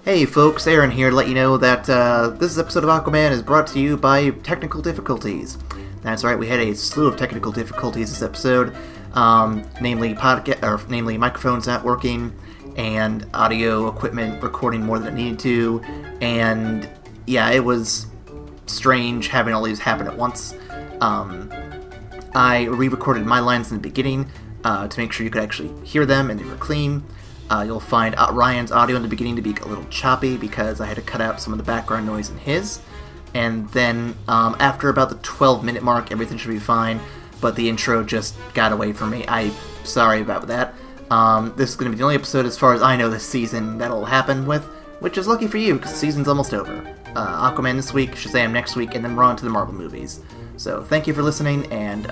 Hey folks, Aaron here to let you know that this episode of Aquaman is brought to you by technical difficulties. That's right, we had a slew of technical difficulties this episode, namely microphones not working, and audio equipment recording more than it needed to, and yeah, it was strange having all these happen at once. I re-recorded my lines in the beginning to make sure you could actually hear them and they were clean. You'll find Ryan's audio in the beginning to be a little choppy because I had to cut out some of the background noise in his. And then after about the 12-minute mark, everything should be fine. But the intro just got away from me. I'm sorry about that. This is going to be the only episode, as far as I know, this season that'll happen with, which is lucky for you because the season's almost over. Aquaman this week, Shazam next week, and then we're on to the Marvel movies. So thank you for listening, and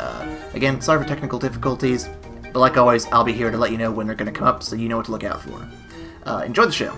again, sorry for technical difficulties. But like always, I'll be here to let you know when they're going to come up, so you know what to look out for. Enjoy the show.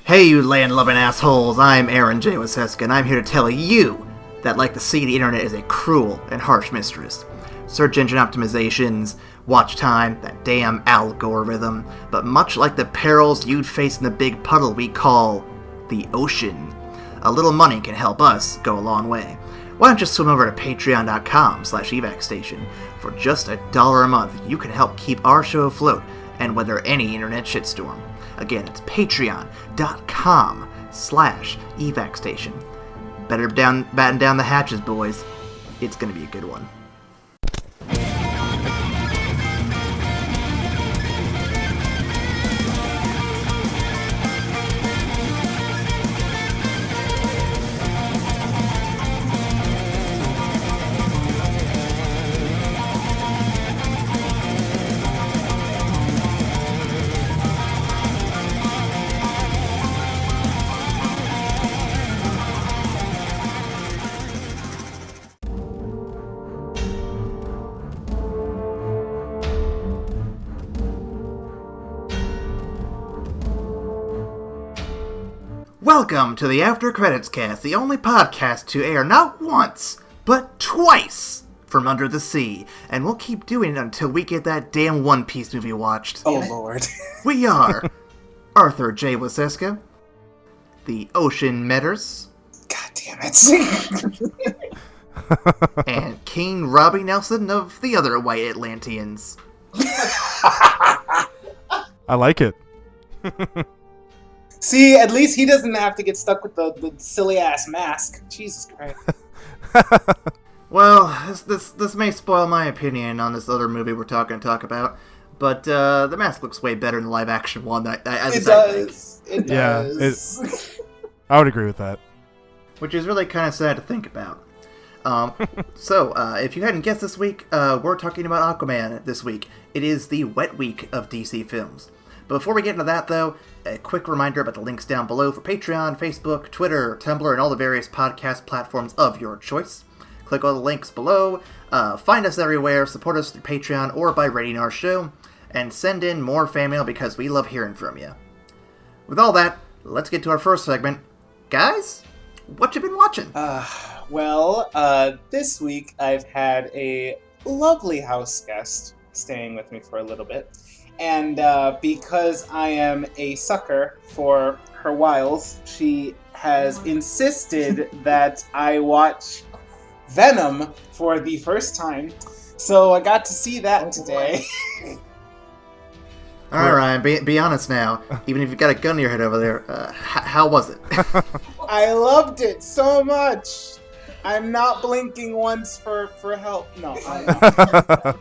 Hey, you land-loving assholes! I'm Aaron J. Waseska, and I'm here to tell you that, like the sea, the internet is a cruel and harsh mistress. Search engine optimizations, watch time, that damn algorithm. But much like the perils you'd face in the big puddle we call the ocean, a little money can help us go a long way. Why don't you swim over to patreon.com/evacstation. For just $1 a month, you can help keep our show afloat and weather any internet shitstorm. Again, it's patreon.com/evacstation. Better batten down the hatches, boys. It's gonna be a good one. Welcome to the After Credits Cast, the only podcast to air not once, but twice from under the sea. And we'll keep doing it until we get that damn One Piece movie watched. Oh, Lord. We are Arthur J. Waseska, the Ocean Metters. God damn it. And King Robbie Nelson of the other White Atlanteans. I like it. See, at least he doesn't have to get stuck with the silly-ass mask. Jesus Christ. Well, this may spoil my opinion on this other movie we're talk about, but the mask looks way better in the live-action one. It does. Yeah, I would agree with that. Which is really kind of sad to think about. So, if you hadn't guessed this week, we're talking about Aquaman this week. It is the wet week of DC films. But before we get into that, though, a quick reminder about the links down below for Patreon, Facebook, Twitter, Tumblr, and all the various podcast platforms of your choice. Click all the links below, find us everywhere, support us through Patreon or by rating our show, and send in more fan mail because we love hearing from you. With all that, let's get to our first segment. Guys, what you been watching? This week I've had a lovely house guest staying with me for a little bit. And because I am a sucker for her wiles, she has insisted that I watch Venom for the first time. So I got to see that today. All right, Ryan, be honest now. Even if you've got a gun to your head over there, how was it? I loved it so much. I'm not blinking once for help. No, I'm not.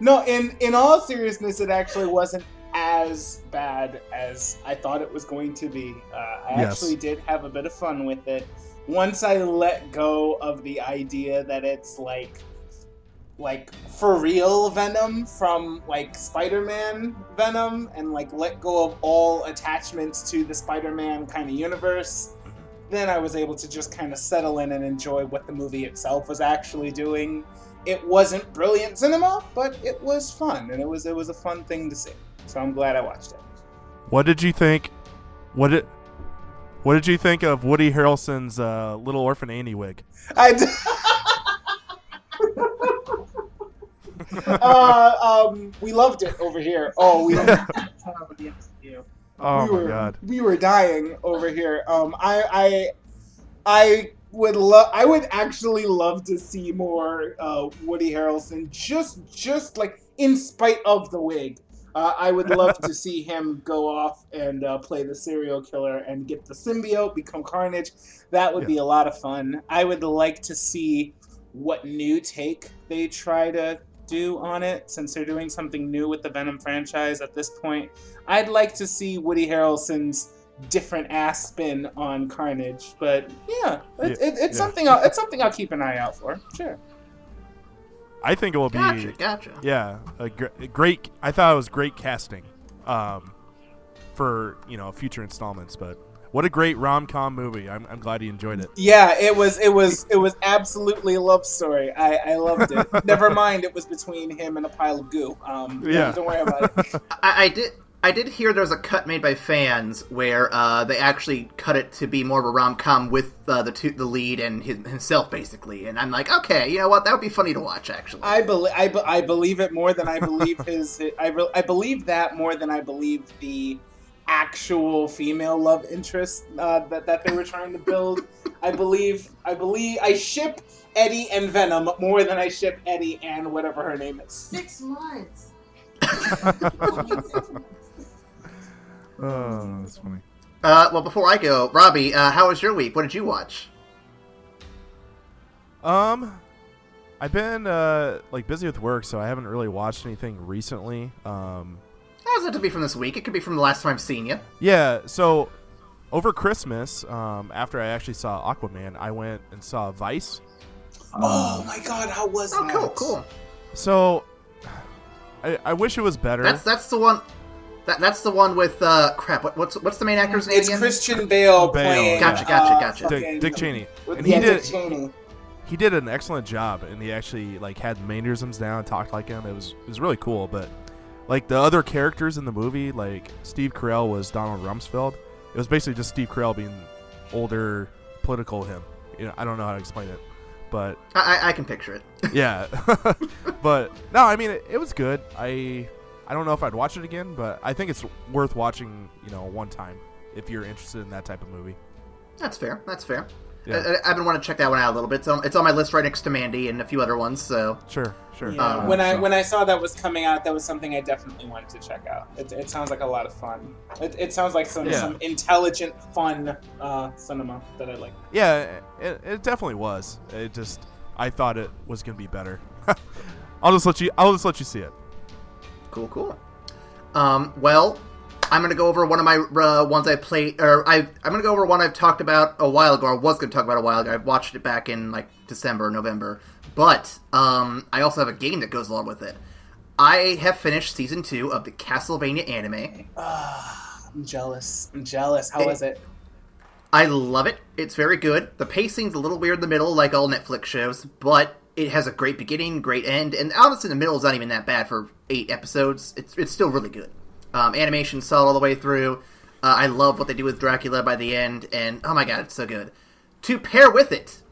No, in all seriousness, it actually wasn't as bad as I thought it was going to be. I actually did have a bit of fun with it. Once I let go of the idea that it's like for real Venom from like Spider-Man Venom, and like let go of all attachments to the Spider-Man kind of universe, then I was able to just kind of settle in and enjoy what the movie itself was actually doing. It wasn't brilliant cinema, but it was fun, and it was a fun thing to see. So I'm glad I watched it. What did you think? What did you think of Woody Harrelson's Little Orphan Annie wig? We loved it over here. Oh, we loved it. Oh my god. We were dying over here. I would actually love to see more Woody Harrelson, just like in spite of the wig. I would love to see him go off and play the serial killer and get the symbiote, become Carnage. That would be a lot of fun. I would like to see what new take they try to do on it, since they're doing something new with the Venom franchise at this point. I'd like to see Woody Harrelson's different ass spin on Carnage, but it's something I'll keep an eye out for. Sure. I think it will be. Gotcha. Yeah, a great. I thought it was great casting, for future installments. But what a great rom-com movie! I'm glad you enjoyed it. Yeah, it was absolutely a love story. I loved it. Never mind, it was between him and a pile of goo. Don't worry about it. I did hear there was a cut made by fans where they actually cut it to be more of a rom-com with the lead and himself, basically. And I'm like, okay, you know what? That would be funny to watch, actually. I believe it more than I believe I believe that more than I believe the actual female love interest that they were trying to build. I ship Eddie and Venom more than I ship Eddie and whatever her name is. 6 months. Oh, that's funny. Well, before I go, Robbie, how was your week? What did you watch? I've been busy with work, so I haven't really watched anything recently. It doesn't have to be from this week. It could be from the last time I've seen you. Yeah, so over Christmas, after I actually saw Aquaman, I went and saw Vice. Oh my god, how was that? Oh, cool. So, I wish it was better. That's the one. That's the one with crap. What's the main actor's name again? It's Christian Bale playing. Gotcha. Dick Cheney. And Dick Cheney. He did an excellent job, and he actually had mannerisms down and talked like him. It was really cool. But the other characters in the movie, like Steve Carell was Donald Rumsfeld. It was basically just Steve Carell being older, political him. I don't know how to explain it, but I can picture it. Yeah, but no, I mean it was good. I don't know if I'd watch it again, but I think it's worth watching, one time if you're interested in that type of movie. That's fair. Yeah. I've been wanting to check that one out a little bit. It's on my list right next to Mandy and a few other ones. So sure. Yeah, when I saw that was coming out, that was something I definitely wanted to check out. It sounds like a lot of fun. It sounds like some intelligent, fun cinema that I like. Yeah, it definitely was. I thought it was gonna be better. I'll just let you see it. Cool. Well, I'm going to go over one of my ones I played, or I'm going to go over one I've talked about a while ago, or was going to talk about a while ago. I watched it back in December or November, but I also have a game that goes along with it. I have finished Season 2 of the Castlevania anime. I'm jealous. How was it? I love it. It's very good. The pacing's a little weird in the middle, like all Netflix shows, but it has a great beginning, great end, and honestly, the middle is not even that bad for 8 episodes. It's still really good. Animation's solid all the way through. I love what they do with Dracula by the end, and oh my god, it's so good. To pair with it,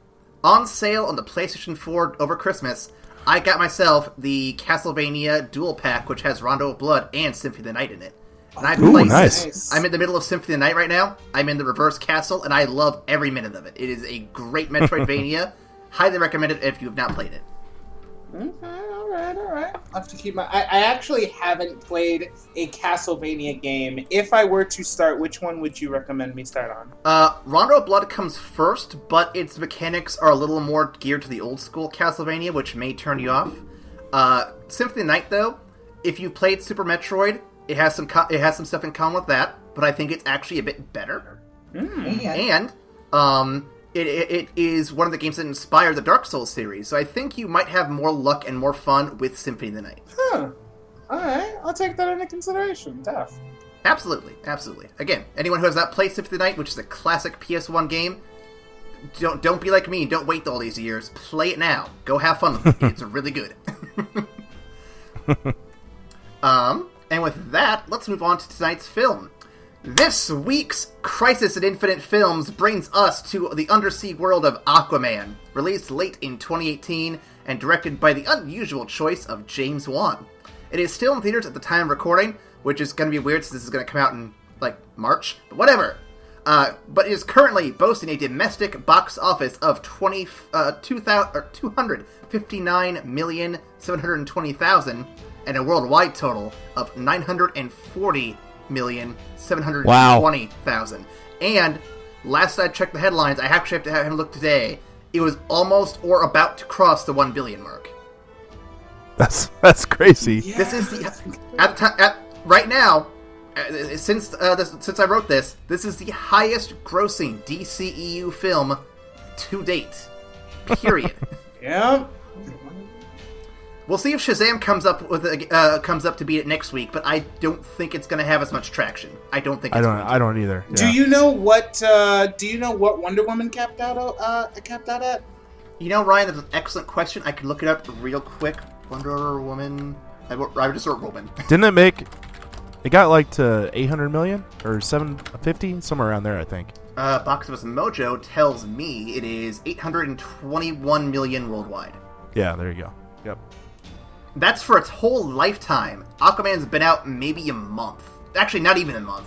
on sale on the PlayStation 4 over Christmas, I got myself the Castlevania Dual Pack, which has Rondo of Blood and Symphony of the Night in it. And I've played nice. I'm in the middle of Symphony of the Night right now. I'm in the Reverse Castle, and I love every minute of it. It is a great Metroidvania. Highly recommend it if you have not played it. Okay, all right. I'll have to keep I actually haven't played a Castlevania game. If I were to start, which one would you recommend me start on? Rondo of Blood comes first, but its mechanics are a little more geared to the old school Castlevania, which may turn you off. Symphony of the Night, though, if you've played Super Metroid, it has some stuff in common with that, but I think it's actually a bit better. And it is one of the games that inspired the Dark Souls series, so I think you might have more luck and more fun with Symphony of the Night. Huh. Alright, I'll take that into consideration. Tough. Absolutely. Again, anyone who has not played Symphony of the Night, which is a classic PS1 game, don't be like me, don't wait all these years. Play it now. Go have fun with it. It's really good. And with that, let's move on to tonight's film. This week's Crisis in Infinite Films brings us to the undersea world of Aquaman, released late in 2018 and directed by the unusual choice of James Wan. It is still in theaters at the time of recording, which is going to be weird since this is going to come out in, March, but whatever. But it is currently boasting a domestic box office of $259,720,000 and a worldwide total of $940,720,000. And last I checked the headlines, I actually have to have him look today. It was almost or about to cross the 1 billion mark. That's crazy. Yeah. This is right now. Since I wrote this is the highest grossing DCEU film to date. Period. Yeah. We'll see if Shazam comes up to beat it next week, but I don't think it's going to have as much traction. I don't either. Yeah. Do you know what Wonder Woman capped out at? You know, Ryan, that's an excellent question. I could look it up real quick. Wonder Woman. I just wrote Woman. Didn't it make? It got to 800 million or 750, somewhere around there, I think. Box Office Mojo tells me it is 821 million worldwide. Yeah, there you go. Yep. That's for its whole lifetime. Aquaman's been out maybe a month. Actually, not even a month.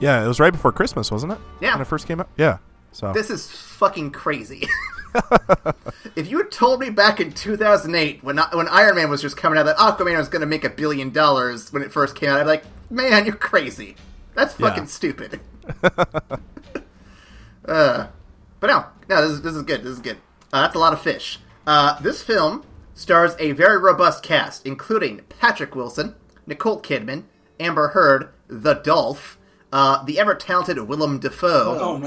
Yeah, it was right before Christmas, wasn't it? Yeah. When it first came out? Yeah. So this is fucking crazy. If you had told me back in 2008, when Iron Man was just coming out, that Aquaman was going to make $1 billion when it first came out, I'd be like, man, you're crazy. That's fucking stupid. But no, this is good. This is good. That's a lot of fish. This film stars a very robust cast, including Patrick Wilson, Nicole Kidman, Amber Heard, the Dolph, the ever-talented Willem Dafoe,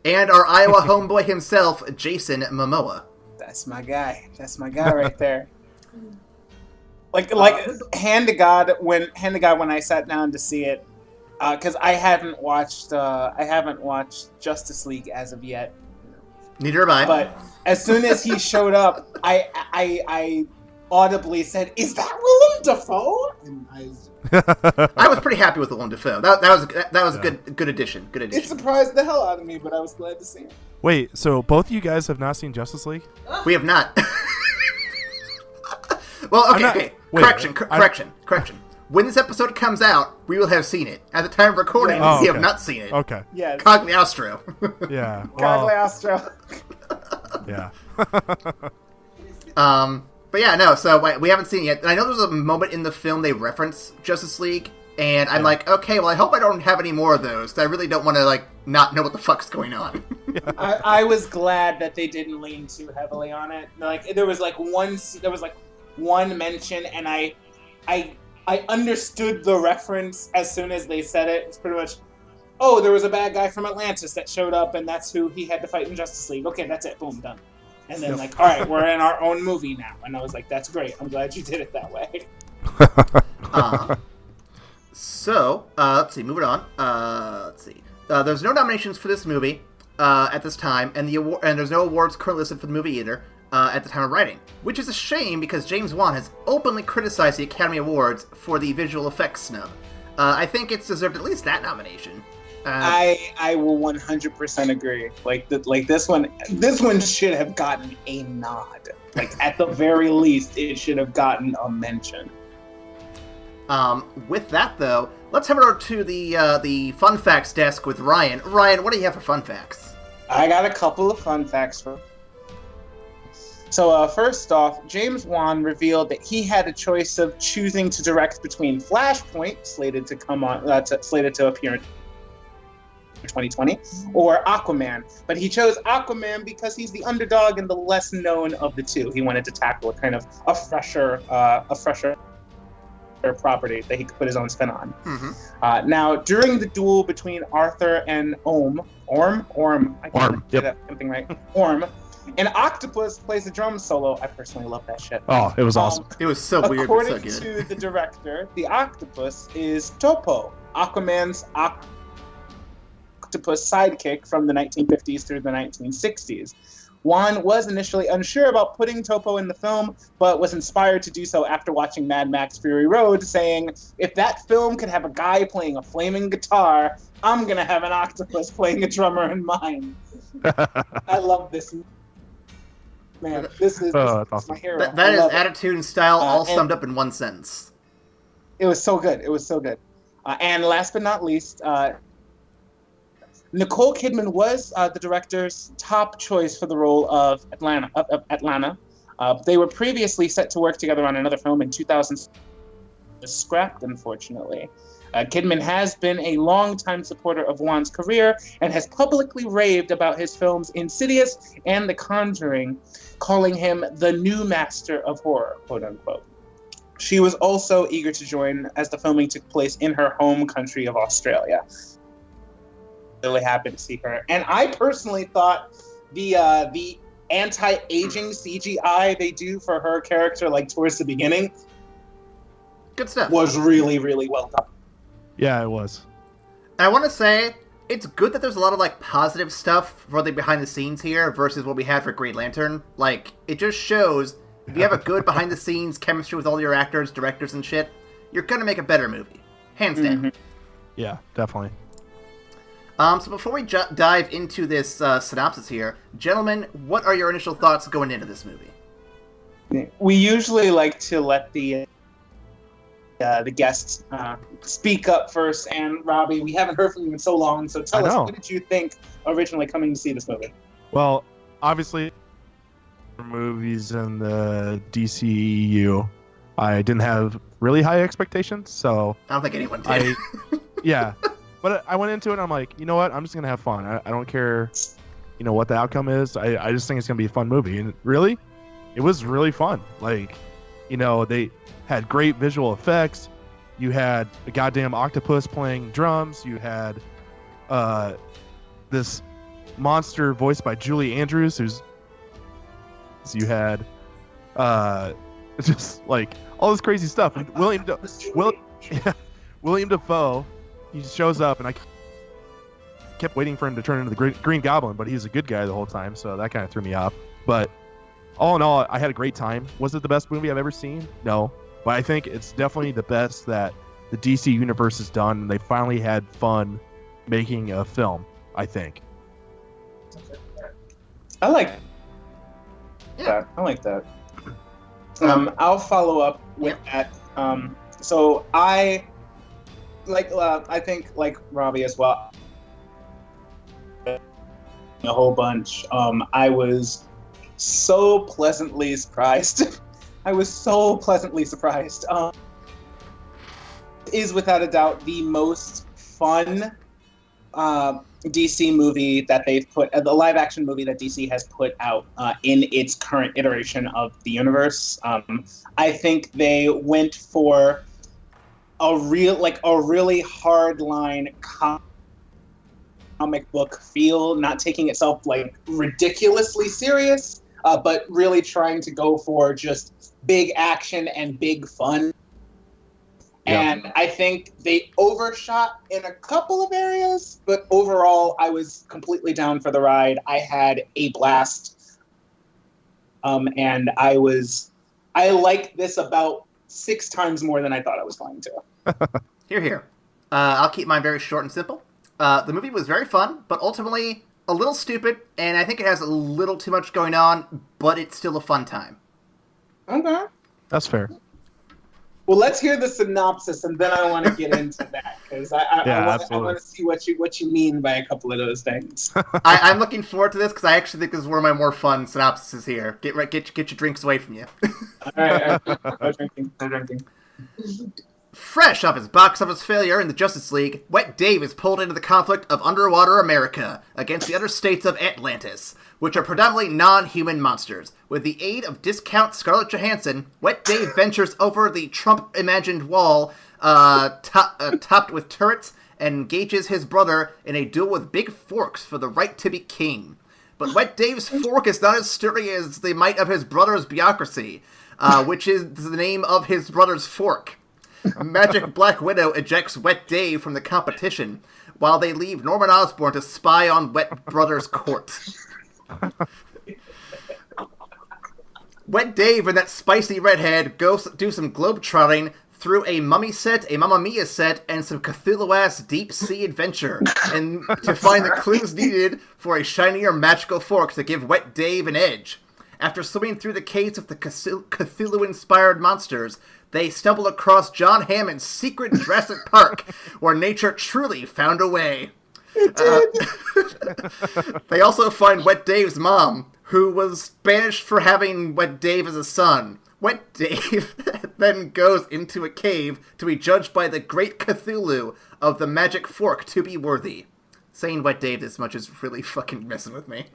and our Iowa homeboy himself, Jason Momoa. That's my guy. That's my guy right there. Hand to God, when I sat down to see it, because I haven't watched Justice League as of yet. Neither have I. But as soon as he showed up, I audibly said, "Is that Willem Dafoe?" And I was pretty happy with Willem Dafoe. That was a good addition. Good addition. It surprised the hell out of me, but I was glad to see him. Wait, so both of you guys have not seen Justice League? We have not. Well, okay. Correction. When this episode comes out, we will have seen it. At the time of recording, we have not seen it. Okay. Yeah. Cogliostro. Yeah. Cogliostro. Yeah. But yeah, no, so we haven't seen it yet. And I know there's a moment in the film they reference Justice League, and I'm like, okay, well, I hope I don't have any more of those, because I really don't want to, not know what the fuck's going on. I was glad that they didn't lean too heavily on it. There was one mention, and I understood the reference as soon as they said it. It's pretty much, oh, there was a bad guy from Atlantis that showed up, and that's who he had to fight in Justice League. Okay, that's it. Boom, done. And then, all right, we're in our own movie now. And I was like, that's great. I'm glad you did it that way. So, let's see, moving on. Let's see. There's no nominations for this movie at this time, and there's no awards currently listed for the movie either at the time of writing, which is a shame because James Wan has openly criticized the Academy Awards for the visual effects snub. I think it's deserved at least that nomination. I will 100% agree. This one should have gotten a nod. At the very least, it should have gotten a mention. With that though, let's head over to the fun facts desk with Ryan. Ryan, what do you have for fun facts? I got a couple of fun facts for. So first off, James Wan revealed that he had a choice of choosing to direct between Flashpoint, slated to appear in 2020, or Aquaman. But he chose Aquaman because he's the underdog and the less known of the two. He wanted to tackle a kind of a fresher property that he could put his own spin on. Mm-hmm. Now, during the duel between Arthur and Orm, I can't get that something right. Orm, an octopus plays a drum solo. I personally love that shit. Oh, it was awesome. It was so weird, but so good. According to the director, the octopus is Topo, Aquaman's octopus sidekick from the 1950s through the 1960s. Juan was initially unsure about putting Topo in the film, but was inspired to do so after watching Mad Max Fury Road, saying, if that film could have a guy playing a flaming guitar, I'm going to have an octopus playing a drummer in mine. I love this. Man, this is awesome. my hero. That is attitude and style all summed up in one sentence. It was so good. It was so good. And last but not least, Nicole Kidman was the director's top choice for the role of Atlanta. They were previously set to work together on another film in 2000. Scrapped, unfortunately. Kidman has been a longtime supporter of Juan's career and has publicly raved about his films Insidious and The Conjuring, calling him the new master of horror, quote unquote. She was also eager to join as the filming took place in her home country of Australia. Really happy to see her. And I personally thought the anti-aging CGI they do for her character, like towards the beginning, good stuff, was really, really well done. Yeah, it was. And I want to say, it's good that there's a lot of, like, positive stuff for the behind-the-scenes here versus what we had for Green Lantern. Like, it just shows, if you have a good behind-the-scenes chemistry with all your actors, directors, and shit, you're gonna make a better movie. Hands down. Mm-hmm. Yeah, definitely. So before we dive into this synopsis here, gentlemen, what are your initial thoughts going into this movie? We usually like to let the guests speak up first, and Robbie, we haven't heard from you in so long, so tell us, what did you think originally coming to see this movie? Well, obviously, movies in the DCEU, I didn't have really high expectations, so I don't think anyone did. Yeah, but I went into it and I'm like, you know what, I'm just gonna have fun. I don't care, what the outcome is. I just think it's gonna be a fun movie, and really, it was really fun. Like, they had great visual effects. You had a goddamn octopus playing drums. You had this monster voiced by Julie Andrews, you had just like all this crazy stuff. And William Dafoe, he shows up, and I kept waiting for him to turn into the Green Goblin, but he was a good guy the whole time, so that kind of threw me off. But all in all, I had a great time. Was it the best movie I've ever seen? No. But I think it's definitely the best that the DC universe has done, and they finally had fun making a film, I think. I like that. I like that. I'll follow up with that. So I think like Robbie as well. A whole bunch. I was so pleasantly surprised. Is without a doubt the most fun DC movie that they've put, the live action movie that DC has put out in its current iteration of the universe. I think they went for a really hard line comic book feel, not taking itself like ridiculously serious, but really trying to go for just big action and big fun. Yeah. And I think they overshot in a couple of areas, but overall, I was completely down for the ride. I had a blast. And I liked this about 6 times more than I thought I was going to. Here. I'll keep mine very short and simple. The movie was very fun, but ultimately a little stupid, and I think it has a little too much going on, but it's still a fun time. Okay. That's fair. Well, let's hear the synopsis, and then I want to get into that, because I want to see what you mean by a couple of those things. I'm looking forward to this, because I actually think this is one of my more fun synopsises here. Get your drinks away from you. All right. No drinking. Fresh off his box office failure in the Justice League, Wet Dave is pulled into the conflict of underwater America against the other states of Atlantis, which are predominantly non-human monsters. With the aid of discount Scarlett Johansson, Wet Dave ventures over the Trump-imagined wall topped with turrets and engages his brother in a duel with big forks for the right to be king. But Wet Dave's fork is not as sturdy as the might of his brother's bureaucracy, which is the name of his brother's fork. Magic Black Widow ejects Wet Dave from the competition, while they leave Norman Osborn to spy on Wet Brother's court. Wet Dave and that spicy redhead go do some globetrotting through a Mummy set, a Mamma Mia set, and some Cthulhu-ass deep-sea adventure, and to find the clues needed for a shinier magical fork to give Wet Dave an edge. After swimming through the caves of the Cthulhu-inspired monsters, they stumble across John Hammond's secret Jurassic Park, where nature truly found a way. They also find Wet Dave's mom, who was banished for having Wet Dave as a son. Wet Dave then goes into a cave to be judged by the great Cthulhu of the magic fork to be worthy. Saying Wet Dave this much is really fucking messing with me.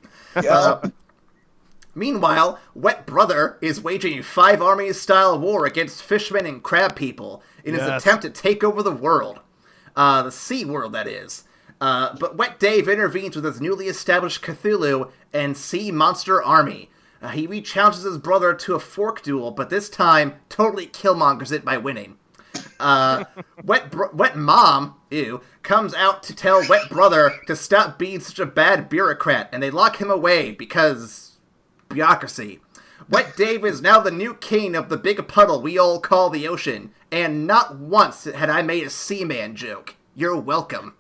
Meanwhile, Wet Brother is waging a Five Armies-style war against fishmen and crab people in his attempt to take over the world. The sea world, that is. But Wet Dave intervenes with his newly established Cthulhu and sea monster army. He re-challenges his brother to a fork duel, but this time totally killmongers it by winning. Wet Mom, comes out to tell Wet Brother to stop being such a bad bureaucrat, and they lock him away because bureaucracy. Wet Dave is now the new king of the big puddle we all call the ocean, and not once had I made a Seaman joke. You're welcome.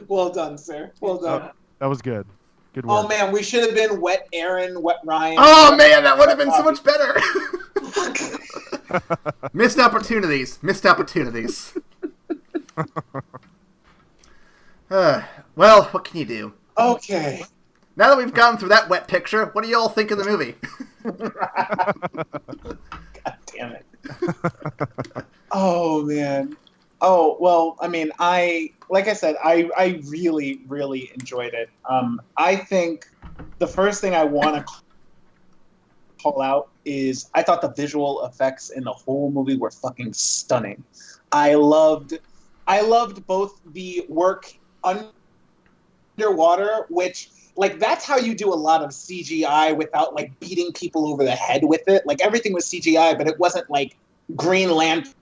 Well done, sir. Well done. That was good. Good work. Oh man, we should have been Wet Aaron, Wet Ryan. Oh man, that would have been so much better. Missed opportunities. Well, what can you do? Okay. Now that we've gone through that wet picture, what do you all think of the movie? God damn it. Oh man. Oh, well, I mean, like I said, I really, really enjoyed it. I think the first thing I want to call out is I thought the visual effects in the whole movie were fucking stunning. I loved both the work underwater, which, like, that's how you do a lot of CGI without, like, beating people over the head with it. Like, everything was CGI, but it wasn't, like, Green Lantern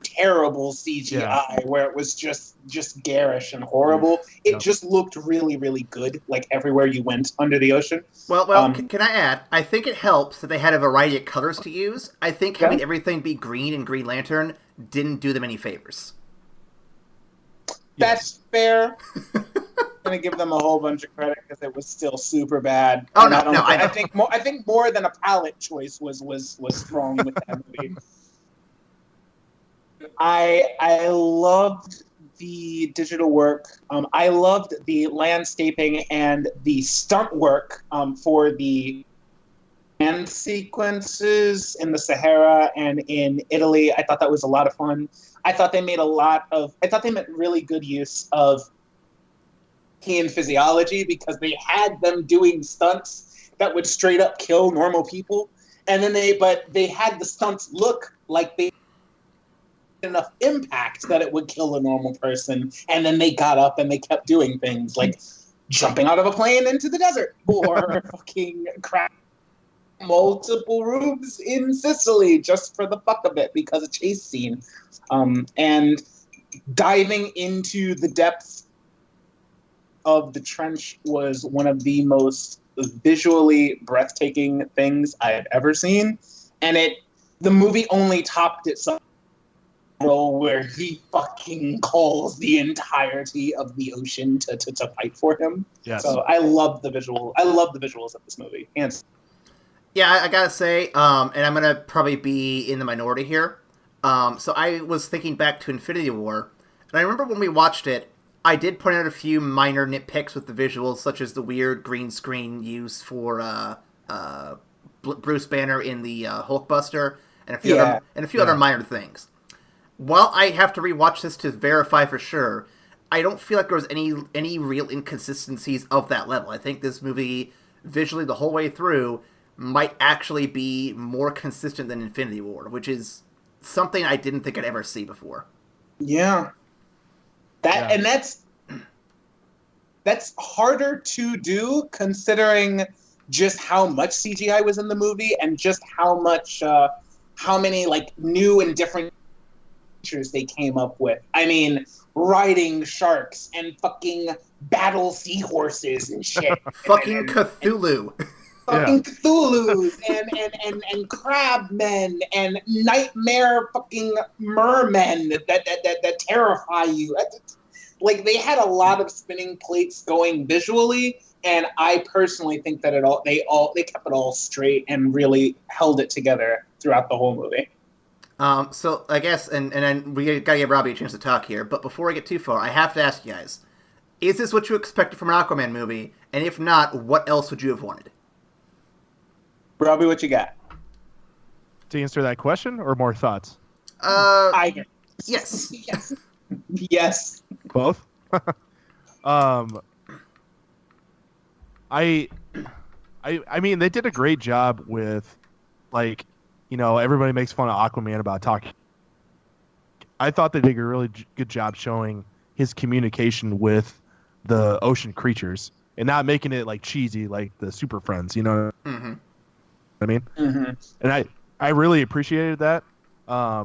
terrible CGI where it was just garish and horrible. It just looked really, really good, like, everywhere you went under the ocean. Well, can I add? I think it helps that they had a variety of colors to use. I think having everything be green and Green Lantern didn't do them any favors. That's fair. I'm gonna give them a whole bunch of credit because it was still super bad. Oh, and no, I think more than a palette choice was strong with that movie. I loved the digital work. I loved the landscaping and the stunt work for the land sequences in the Sahara and in Italy. I thought that was a lot of fun. I thought they made really good use of human physiology because they had them doing stunts that would straight up kill normal people. And then they had the stunts look like they enough impact that it would kill a normal person, and then they got up and they kept doing things like jumping out of a plane into the desert or fucking crash multiple roofs in Sicily just for the fuck of it because a chase scene, and diving into the depths of the trench was one of the most visually breathtaking things I have ever seen, and the movie only topped itself where he fucking calls the entirety of the ocean to fight for him. Yes. So I love the visuals of this movie. And yeah, I gotta say, and I'm gonna probably be in the minority here. So I was thinking back to Infinity War, and I remember when we watched it, I did point out a few minor nitpicks with the visuals, such as the weird green screen use for Bruce Banner in the Hulkbuster, and a few other minor things. While I have to rewatch this to verify for sure, I don't feel like there was any real inconsistencies of that level. I think this movie, visually the whole way through, might actually be more consistent than Infinity War, which is something I didn't think I'd ever see before. Yeah. And that's harder to do considering just how much CGI was in the movie and just how many like new and different creatures they came up with. I mean, riding sharks and fucking battle seahorses and shit. Fucking Cthulhu. Fucking Cthulhu's and crabmen and nightmare fucking mermen that terrify you. Like, they had a lot of spinning plates going visually, and I personally think that they kept it all straight and really held it together throughout the whole movie. So I guess, and then we gotta give Robbie a chance to talk here, but before I get too far, I have to ask you guys, is this what you expected from an Aquaman movie? And if not, what else would you have wanted? Robbie, what you got? To answer that question, or more thoughts? Yes. Yes. Yes. Both? I mean, they did a great job with, like, you know, everybody makes fun of Aquaman about talking. I thought they did a really good job showing his communication with the ocean creatures and not making it, like, cheesy like the Super Friends, you know what I mean? Mm-hmm. And I really appreciated that. I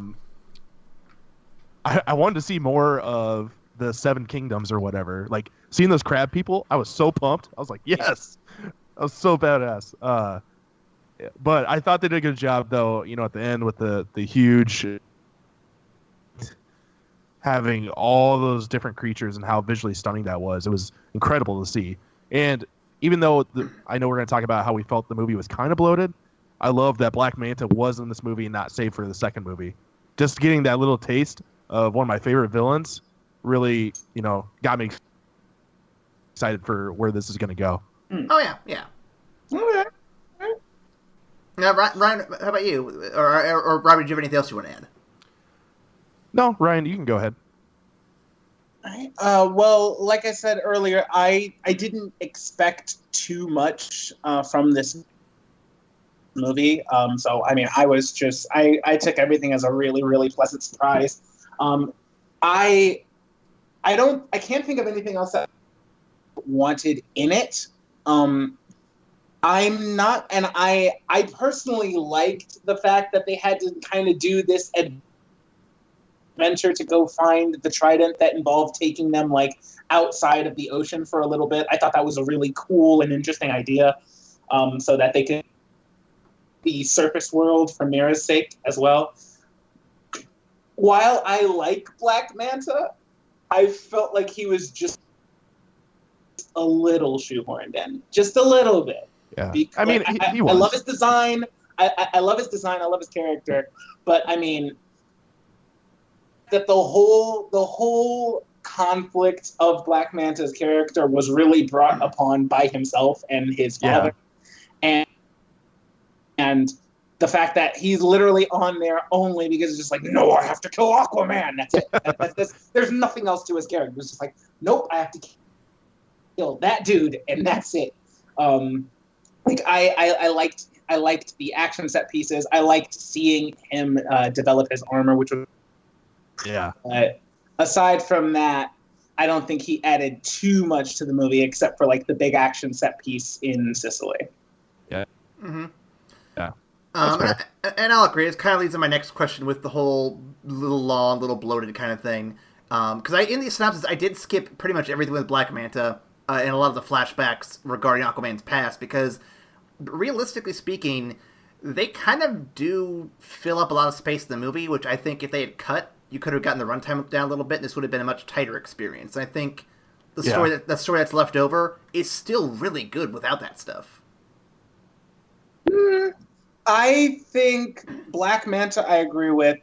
wanted to see more of the Seven Kingdoms or whatever. Like, seeing those crab people, I was so pumped. I was like, yes! I was so badass. But I thought they did a good job, though, you know, at the end with the huge... having all those different creatures and how visually stunning that was. It was incredible to see. And even though I know we're going to talk about how we felt the movie was kind of bloated, I love that Black Manta was in this movie and not saved for the second movie. Just getting that little taste of one of my favorite villains really, you know, got me excited for where this is going to go. Oh, yeah. Okay. Now, Ryan, how about you? Or Robert, do you have anything else you want to add? No, Ryan, you can go ahead. Well, like I said earlier, I didn't expect too much from this movie. So, I mean, I took everything as a really, really pleasant surprise. I can't think of anything else that I wanted in it. I'm not, and I personally liked the fact that they had to kind of do this adventure to go find the trident that involved taking them, like, outside of the ocean for a little bit. I thought that was a really cool and interesting idea, so that they could the surface world for Mira's sake as well. While I like Black Manta, I felt like he was just a little shoehorned in, just a little bit. Yeah, because, I mean, he was. I love his design. I love his design. I love his character. But I mean, that the whole conflict of Black Manta's character was really brought upon by himself and his father, and the fact that he's literally on there only because it's just like, no, I have to kill Aquaman. That's it. There's nothing else to his character. It's just like, nope, I have to kill that dude, and that's it. Like I liked the action set pieces. I liked seeing him develop his armor, which was aside from that, I don't think he added too much to the movie except for, like, the big action set piece in Sicily. Yeah. Mm-hmm. Yeah. And I'll agree. It kind of leads to my next question with the whole little long, little bloated kind of thing. Because in the synopsis, I did skip pretty much everything with Black Manta and a lot of the flashbacks regarding Aquaman's past, because realistically speaking, they kind of do fill up a lot of space in the movie, which I think if they had cut, you could have gotten the runtime down a little bit, and this would have been a much tighter experience. And I think the story that's left over is still really good without that stuff. I think Black Manta, I agree with.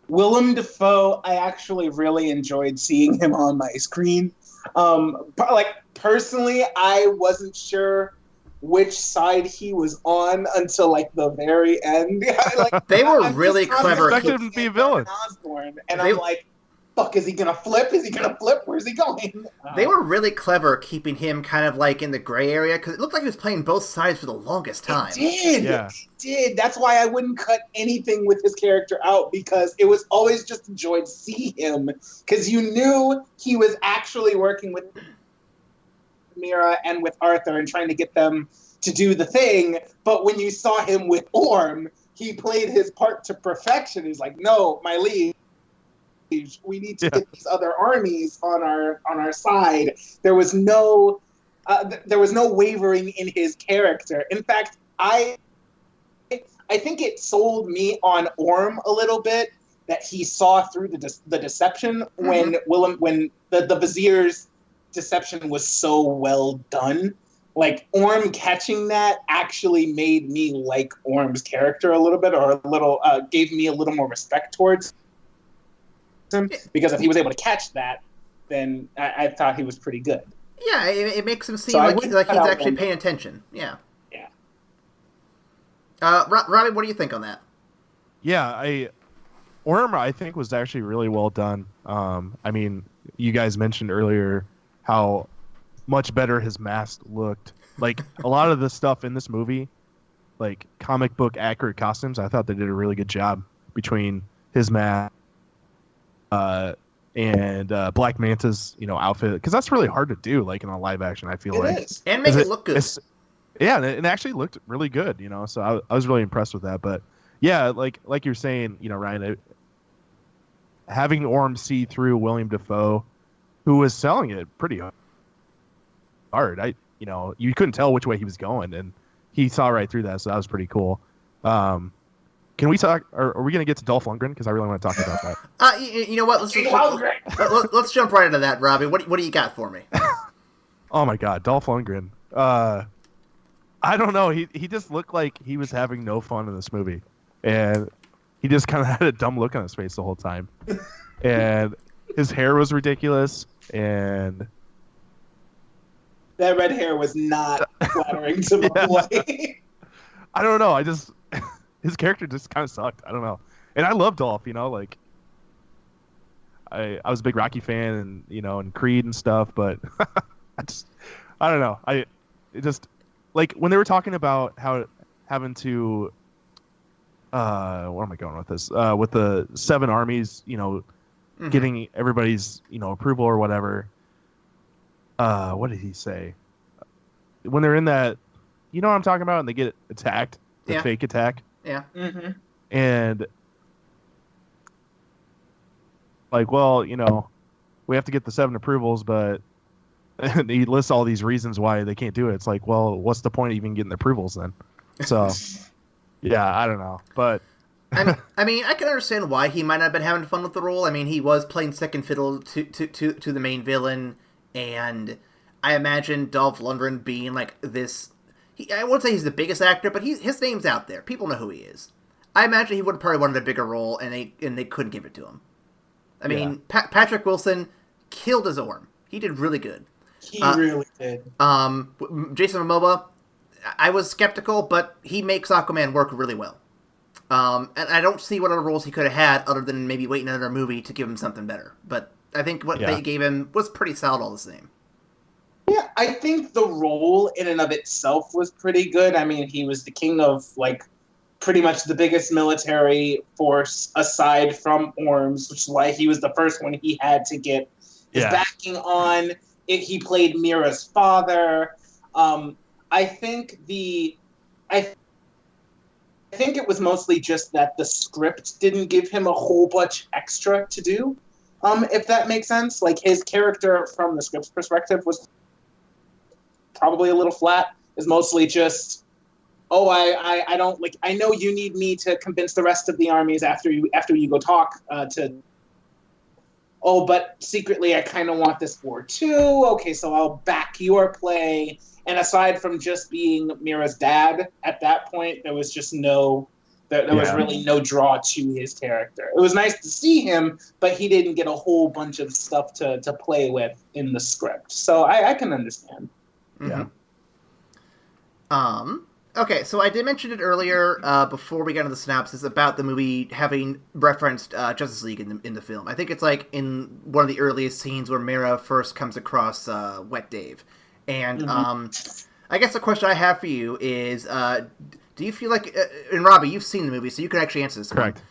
Willem Dafoe, I actually really enjoyed seeing him on my screen. Personally, I wasn't sure which side he was on until, like, the very end. They were really clever. I expected him to be a villain. Osborn, and I'm like, fuck, is he gonna flip? Is he gonna flip? Where's he going? They were really clever keeping him kind of, like, in the gray area, because it looked like he was playing both sides for the longest time. It did. That's why I wouldn't cut anything with his character out, because it was always just a joy to see him, because you knew he was actually working with Mira and with Arthur and trying to get them to do the thing, but when you saw him with Orm, he played his part to perfection. He's like, no, my lead, We need to get these other armies on our side. There was no wavering in his character. In fact, I think it sold me on Orm a little bit that he saw through the deception when the Vizier's deception was so well done. Like, Orm catching that actually made me like Orm's character a little bit, or gave me a little more respect towards him, because if he was able to catch that, then I thought he was pretty good. Yeah, it makes him seem like he's actually paying attention. Yeah. Yeah. Robbie, what do you think on that? Yeah, Orm, I think, was actually really well done. I mean, you guys mentioned earlier how much better his mask looked. Like, a lot of the stuff in this movie, like comic book accurate costumes, I thought they did a really good job between his mask and Black Manta's, outfit, because that's really hard to do, like, in a live action. I feel it is. And make it look good. Yeah, and it actually looked really good. So I was really impressed with that. But yeah, like you're saying, Ryan, having Orm see through William Dafoe, who was selling it pretty hard. You couldn't tell which way he was going, and he saw right through that. So that was pretty cool. Can we talk? Are we going to get to Dolph Lundgren? Because I really want to talk about that. You know what? Let's jump right into that, Robbie. What do you got for me? Oh my God, Dolph Lundgren. I don't know. He just looked like he was having no fun in this movie, and he just kind of had a dumb look on his face the whole time, and his hair was ridiculous, and that red hair was not flattering to my boy. I don't know. His character just kind of sucked. I don't know. And I love Dolph, like, I was a big Rocky fan, and, and Creed and stuff, but I don't know. It just, like, when they were talking about how having to, where am I going with this? With the 7 armies, getting everybody's, approval or whatever. What did he say? When they're in that, you know what I'm talking about, and they get attacked, the fake attack. Yeah. Mm-hmm. And like, well, we have to get the 7 approvals, but he lists all these reasons why they can't do it. It's like, well, what's the point of even getting the approvals then? So, yeah, I don't know, but I mean, I can understand why he might not have been having fun with the role. I mean, he was playing second fiddle to the main villain, and I imagine Dolph Lundgren being like this. I won't say he's the biggest actor, but his name's out there. People know who he is. I imagine he would have probably wanted a bigger role, and they couldn't give it to him. I mean, Patrick Wilson killed his Orm. He did really good. He really did. Jason Momoa, I was skeptical, but he makes Aquaman work really well. And I don't see what other roles he could have had other than maybe waiting another movie to give him something better. But I think what they gave him was pretty solid all the same. Yeah, I think the role in and of itself was pretty good. I mean, he was the king of, like, pretty much the biggest military force aside from Orm's, which is why he was the first one he had to get his backing on. He played Mira's father. I think it was mostly just that the script didn't give him a whole bunch extra to do, if that makes sense. Like, his character from the script's perspective was probably a little flat. Is mostly just, I don't, like, I know you need me to convince the rest of the armies after you go talk but secretly I kind of want this war too. Okay, so I'll back your play. And aside from just being Mira's dad at that point, there was just there was really no draw to his character. It was nice to see him, but he didn't get a whole bunch of stuff to play with in the script. So I can understand. Mm-hmm. Yeah. Okay, so I did mention it earlier before we got into the synopsis about the movie having referenced Justice League in the film. I think it's like in one of the earliest scenes where Mira first comes across Wet Dave. And I guess the question I have for you is, do you feel like, and Robbie, you've seen the movie, so you can actually answer this. Correct.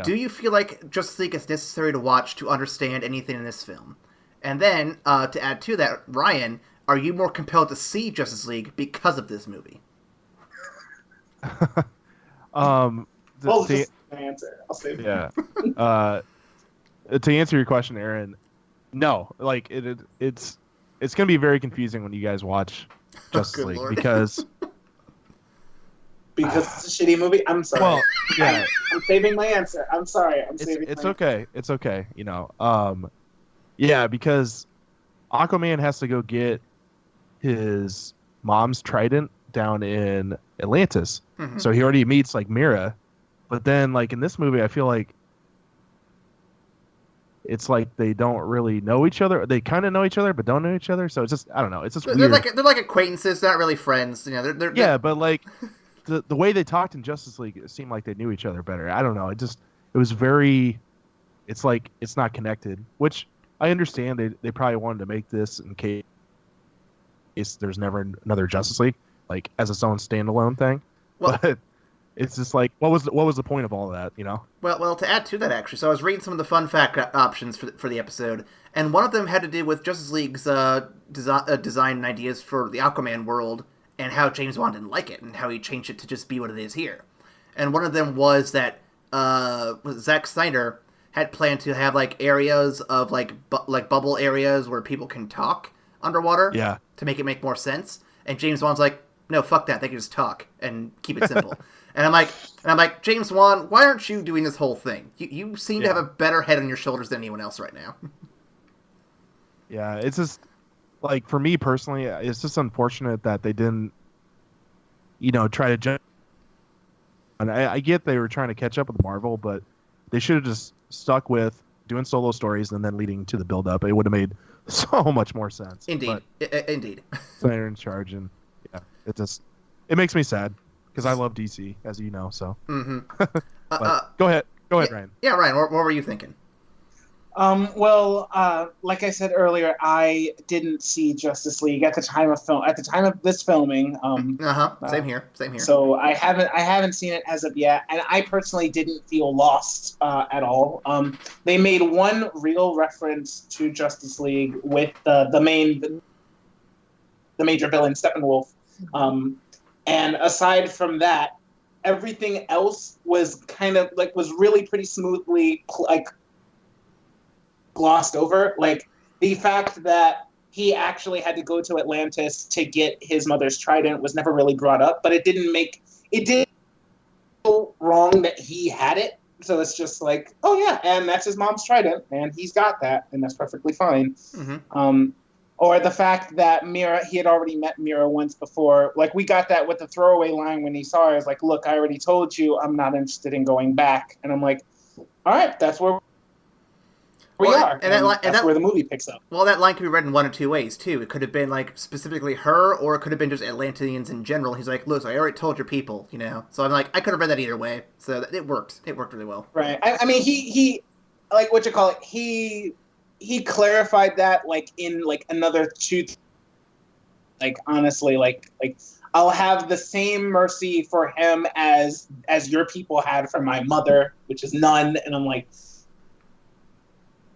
Do you feel like Justice League is necessary to watch to understand anything in this film? And then, to add to that, Ryan, are you more compelled to see Justice League because of this movie? Just an answer. I'll say yeah. to answer your question, Aaron, no. Like it's gonna be very confusing when you guys watch Justice League Lord. because it's a shitty movie. I'm sorry. Well, yeah. I'm saving my answer. I'm sorry. It's okay. It's okay. You know. Yeah, because Aquaman has to go get his mom's trident down in Atlantis. Mm-hmm. So he already meets like Mira, but then like in this movie, I feel like it's like they don't really know each other. They kind of know each other, but don't know each other. So it's just I don't know. It's just weird. They're like acquaintances, not really friends. You know, they're but like the way they talked in Justice League, it seemed like they knew each other better. I don't know. It was very. It's like it's not connected, which I understand. They probably wanted to make this in case there's never another Justice League, like as its own standalone thing. Well, but it's just like what was the point of all of that, you know? Well, to add to that, actually, so I was reading some of the fun fact options for the episode, and one of them had to do with Justice League's design and ideas for the Aquaman world, and how James Wan didn't like it, and how he changed it to just be what it is here. And one of them was that Zack Snyder had planned to have like areas of like bubble areas where people can talk underwater, to make more sense. And James Wan's like, no, fuck that. They can just talk and keep it simple. And I'm like, James Wan, why aren't you doing this whole thing? You seem to have a better head on your shoulders than anyone else right now. Yeah, it's just like for me personally, it's just unfortunate that they didn't, try to jump. And I get they were trying to catch up with Marvel, but they should have just stuck with doing solo stories and then leading to the build up. It would have made so much more sense. Indeed. Indeed. They're in charge, and it makes me sad because I love DC, as you know. So, mm-hmm. Go ahead, Ryan. Yeah, Ryan. What were you thinking? Like I said earlier, I didn't see Justice League at the time of this filming. Same here. So I haven't seen it as of yet, and I personally didn't feel lost at all. They made one real reference to Justice League with the major villain Steppenwolf, and aside from that, everything else was kind of was really pretty smoothly glossed over. Like the fact that he actually had to go to Atlantis to get his mother's trident was never really brought up, but it didn't feel wrong that he had it. So it's just like, oh yeah, and that's his mom's trident, and he's got that, and that's perfectly fine. Mm-hmm. Or the fact that Mira, he had already met Mira once before. Like we got that with the throwaway line when he saw her. It's like, look, I already told you I'm not interested in going back. And I'm like, all right, that's where we are, and that's where the movie picks up. Well, that line could be read in one of two ways, too. It could have been, specifically her, or it could have been just Atlanteans in general. He's like, look, I already told your people, So I'm like, I could have read that either way. So it worked. It worked really well. Right. I mean, he he clarified that, in, another two... honestly, I'll have the same mercy for him as your people had for my mother, which is none. And I'm like...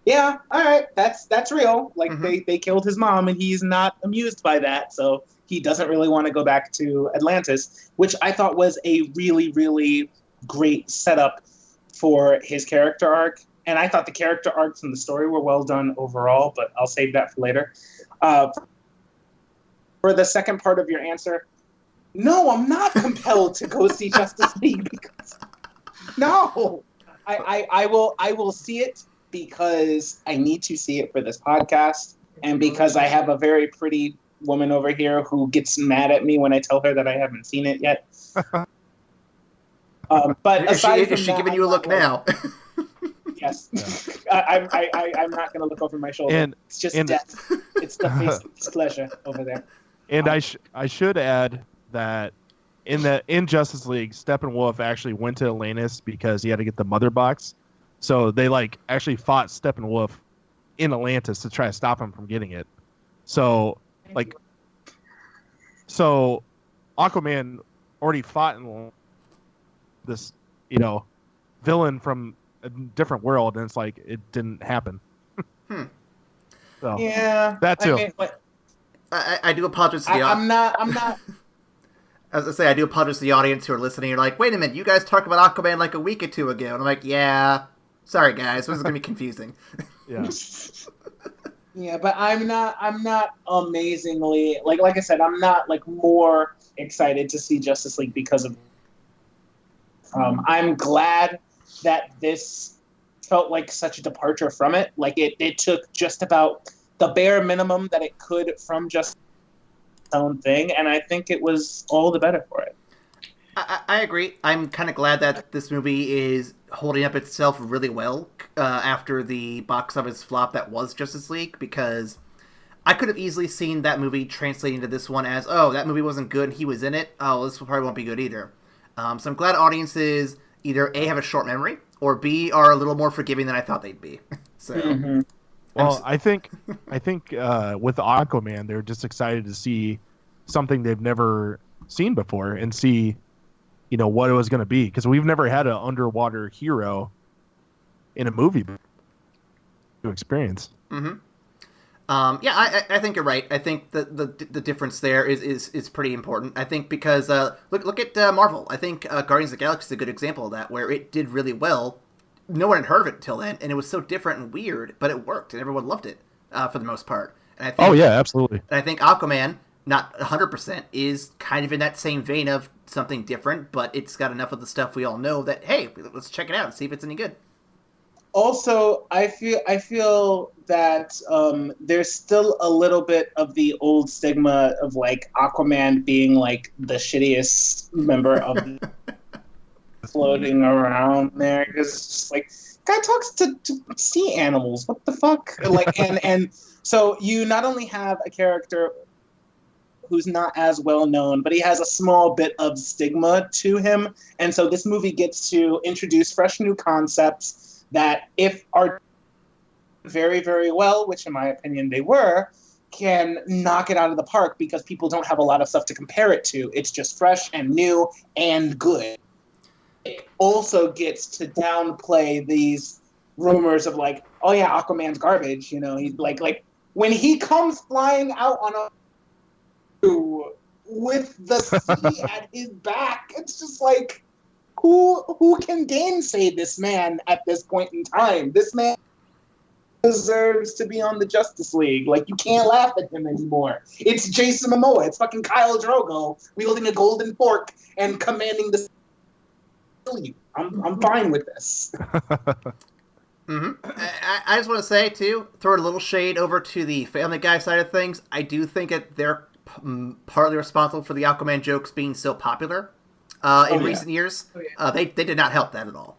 yeah, all right, that's real. Mm-hmm. They killed his mom, and he's not amused by that, so he doesn't really want to go back to Atlantis, which I thought was a really, really great setup for his character arc. And I thought the character arcs and the story were well done overall, but I'll save that for later. For the second part of your answer, no, I'm not compelled to go see Justice League because no, I will see it because I need to see it for this podcast, and because I have a very pretty woman over here who gets mad at me when I tell her that I haven't seen it yet. But is she giving you a look now? Yes. Yeah. I'm not going to look over my shoulder. It's just death. It's the face of displeasure over there. And I should add that in Justice League, Steppenwolf actually went to Atlantis because he had to get the mother box. So they actually fought Steppenwolf in Atlantis to try to stop him from getting it. So Aquaman already fought in this, villain from a different world, and it's it didn't happen. So, yeah, that too. I do apologize to the I'm not. As I say, I do apologize to the audience who are listening. You're like, wait a minute, you guys talked about Aquaman a week or two ago, and I'm like, yeah. Sorry, guys. This is going to be confusing. Yeah. Yeah, but I'm not amazingly like I said, I'm not like more excited to see Justice League because of. I'm glad that this felt like such a departure from it. Like it took just about the bare minimum that it could from just its own thing, and I think it was all the better for it. I agree. I'm kind of glad that this movie is holding up itself really well after the box office flop that was Justice League, because I could have easily seen that movie translating to this one as, oh, that movie wasn't good, he was in it, oh, this probably won't be good either. So I'm glad audiences either A, have a short memory, or B, are a little more forgiving than I thought they'd be. So, well, I think with Aquaman, they're just excited to see something they've never seen before and see, what it was going to be, because we've never had an underwater hero in a movie to experience. Mm-hmm. I think you're right. I think the difference there is pretty important. I think because look at Marvel. I think Guardians of the Galaxy is a good example of that, where it did really well. No one had heard of it until then, and it was so different and weird, but it worked, and everyone loved it for the most part. And I think, absolutely. And I think Aquaman, not 100%, is kind of in that same vein of something different, but it's got enough of the stuff we all know that, hey, let's check it out and see if it's any good. Also, I feel that there's still a little bit of the old stigma of like Aquaman being like the shittiest member of the floating around there, because it's just like, guy talks to sea animals. What the fuck? Like, and so you not only have a character who's not as well known, but he has a small bit of stigma to him, and so this movie gets to introduce fresh new concepts that, if are very, very well, which in my opinion they were, can knock it out of the park because people don't have a lot of stuff to compare it to. It's just fresh and new and good. It also gets to downplay these rumors of like, oh yeah, Aquaman's garbage. He's like when he comes flying out on a with the sea at his back, it's just like, who can gainsay this man at this point in time? This man deserves to be on the Justice League. Like, you can't laugh at him anymore. It's Jason Momoa. It's fucking Kyle Drogo wielding a golden fork and commanding the. I'm fine with this. Mm-hmm. I just want to say, too, throw a little shade over to the Family Guy side of things. I do think that they're partly responsible for the Aquaman jokes being so popular in recent years. They did not help that at all.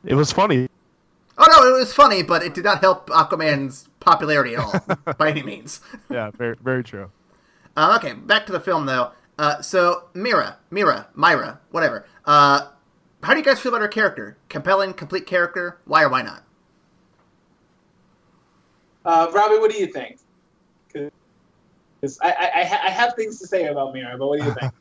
It was funny. Oh, no, it was funny, but it did not help Aquaman's popularity at all, by any means. Yeah, very, very true. Okay, back to the film, though. So, Myra, whatever. How do you guys feel about her character? Compelling, complete character? Why or why not? Robbie, what do you think? Because I have things to say about Myra, but what do you think?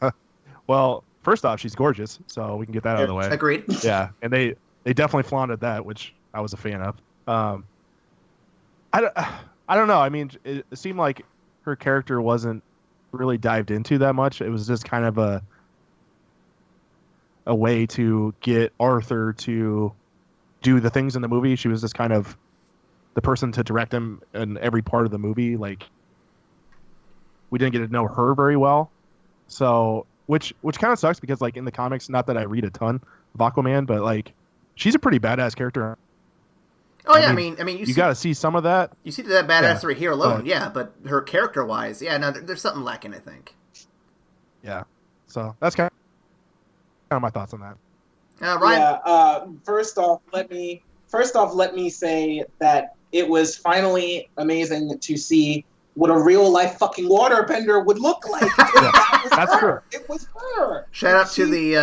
Well, first off, she's gorgeous, so we can get that out of the way. Agreed. Yeah, and they definitely flaunted that, which I was a fan of. I don't know. I mean, it seemed like her character wasn't really dived into that much. It was just kind of a way to get Arthur to do the things in the movie. She was just kind of the person to direct him in every part of the movie. Like, we didn't get to know her very well. So, which kind of sucks, because like in the comics, not that I read a ton of Aquaman, but like she's a pretty badass character. Oh yeah, I mean, you got to see some of that. You see that badassery here alone, but her character-wise, no, there's something lacking, I think. Yeah, so that's kind of my thoughts on that. Ryan. Yeah. First off, let me say that it was finally amazing to see what a real life fucking waterbender would look like. That's true. It was her. Shout out to the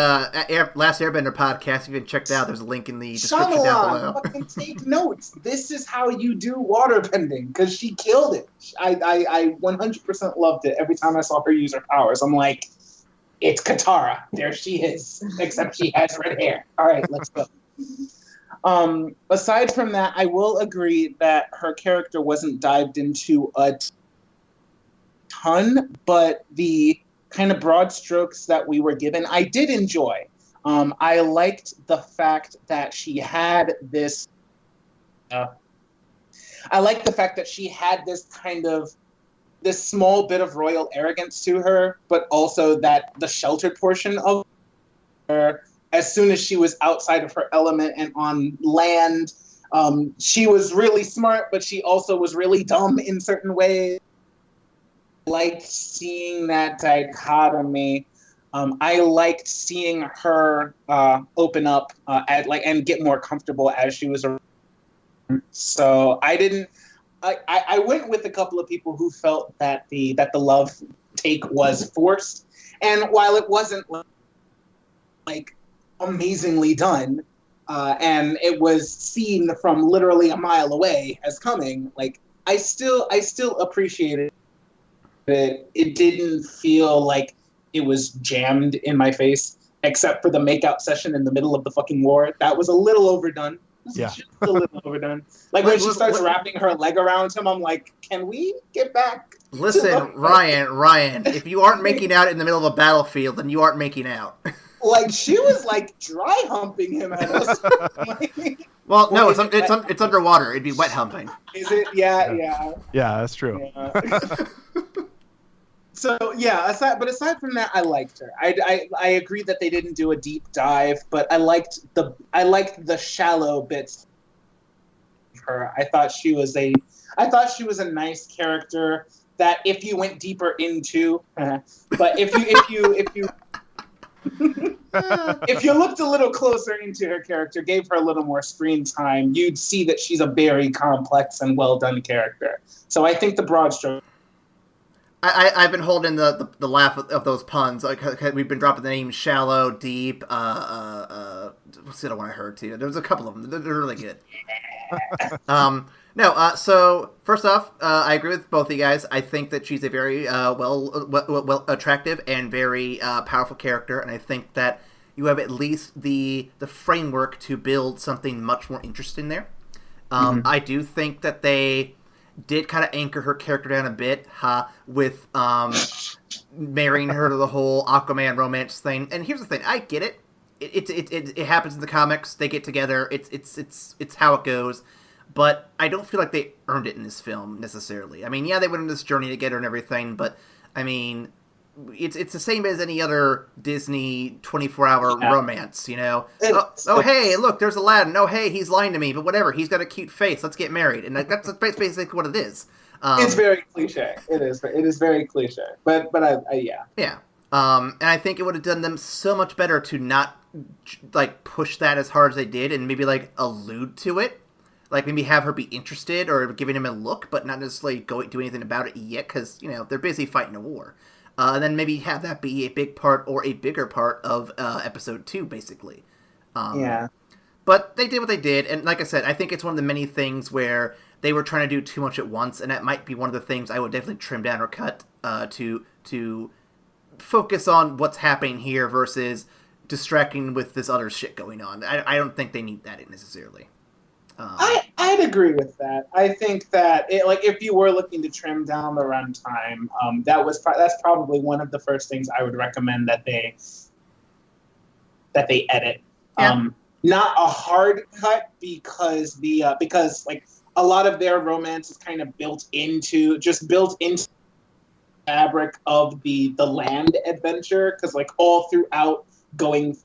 Last Airbender podcast. If you haven't checked out, there's a link in the description down below. Fucking take notes. This is how you do waterbending, because she killed it. I 100% loved it every time I saw her use her powers. I'm like, it's Katara. There she is. Except she has red hair. All right, let's go. Aside from that, I will agree that her character wasn't dived into a ton, but the kind of broad strokes that we were given, I did enjoy. I liked the fact that she had this. I like the fact that she had this kind of this small bit of royal arrogance to her, but also that the sheltered portion of her, as soon as she was outside of her element and on land, she was really smart, but she also was really dumb in certain ways. I liked seeing that dichotomy. I liked seeing her open up and get more comfortable as she was around. So I went with a couple of people who felt that the love take was forced, and while it wasn't like amazingly done, and it was seen from literally a mile away as coming, like I still appreciated it. It didn't feel like it was jammed in my face, except for the makeout session in the middle of the fucking war. That was a little overdone. Yeah. Just a little overdone. Like when she starts wrapping her leg around him, I'm like, can we get back? Listen, Ryan, if you aren't making out in the middle of a battlefield, then you aren't making out. Like she was like dry humping him at us. Well, no, it's underwater. It'd be wet humping. Is it? Yeah. Yeah, that's true. Yeah. So yeah, aside from that, I liked her. I agree that they didn't do a deep dive, but I liked the shallow bits of her. I thought she was a nice character that if you went deeper into, but if you if you looked a little closer into her character, gave her a little more screen time, you'd see that she's a very complex and well done character. So I think the broad stroke. I've been holding the laugh of those puns. Like we've been dropping the names shallow, deep. What's the other one I heard too? There was a couple of them. They're really good. So first off, I agree with both of you guys. I think that she's a very well attractive and very powerful character, and I think that you have at least the framework to build something much more interesting there. I do think that they did kind of anchor her character down a bit, with marrying her to the whole Aquaman romance thing. And here's the thing, I get it. It happens in the comics. They get together. It's how it goes. But I don't feel like they earned it in this film necessarily. I mean, yeah, they went on this journey together and everything, but I mean, it's the same as any other Disney 24-hour romance, you know? Hey, look, there's Aladdin. Oh, hey, he's lying to me, but whatever. He's got a cute face. Let's get married. And that's basically what it is. It's very cliche. It is very cliche. But yeah. Yeah. And I think it would have done them so much better to not, like, push that as hard as they did and maybe, like, allude to it. Like, maybe have her be interested or giving him a look, but not necessarily do anything about it yet because, you know, they're busy fighting a war. And then maybe have that be a big part or a bigger part of episode 2, basically. Yeah. But they did what they did, and like I said, I think it's one of the many things where they were trying to do too much at once, and that might be one of the things I would definitely trim down or cut to focus on what's happening here versus distracting with this other shit going on. I don't think they need that necessarily. I'd agree with that. I think that if you were looking to trim down the runtime, that's probably one of the first things I would recommend that they edit. Yeah. Not a hard cut because a lot of their romance is kind of built into the fabric of the land adventure, because like all throughout going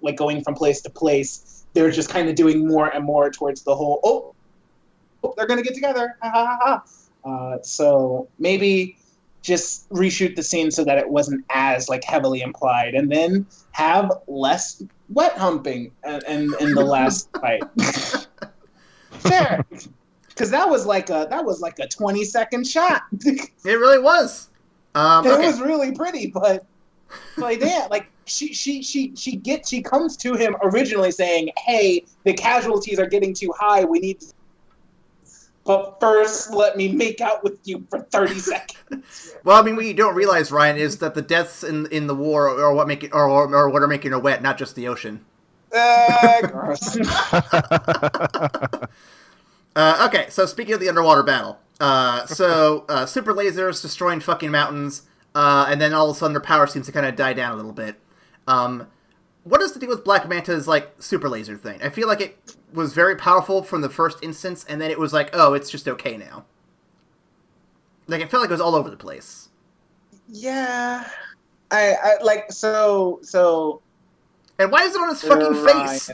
from place to place, they're just kind of doing more and more towards the whole, they're going to get together. Ha, ha, ha, ha. So maybe just reshoot the scene so that it wasn't as like heavily implied, and then have less wet humping in the last fight. Fair. Because that was like a 20-second shot. It really was. It was really pretty, but like damn, like she comes to him originally saying, "Hey, the casualties are getting too high. We need to, but first let me make out with you for 30 seconds." Well, I mean, what you don't realize, Ryan, is that the deaths in the war are what make it, or what are making her wet, not just the ocean. Gross. Okay, so speaking of the underwater battle, super lasers destroying fucking mountains, and then all of a sudden their power seems to kind of die down a little bit. what is the deal with Black Manta's, like, super laser thing? I feel like it was very powerful from the first instance, and then it was like, oh, it's just okay now. Like, it felt like it was all over the place. Yeah. I like, so... And why is it on his fucking face?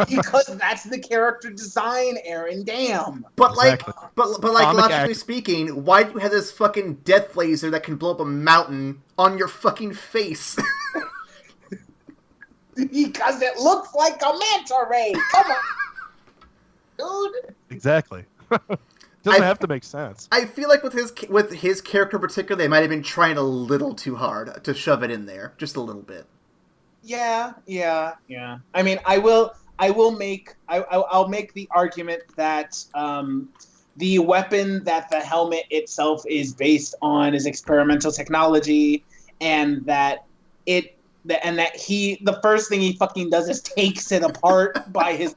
Because that's the character design, Aaron. Damn. But like, Exactly. but like, Comic logically speaking, why do you have this fucking death laser that can blow up a mountain on your fucking face? Because it looks like a manta ray. Come on, dude. Exactly. Doesn't have to make sense. I feel like with his character in particular, they might have been trying a little too hard to shove it in there, just a little bit. Yeah. I mean, I'll make the argument that the weapon that the helmet itself is based on is experimental technology, and that the first thing he fucking does is takes it apart by his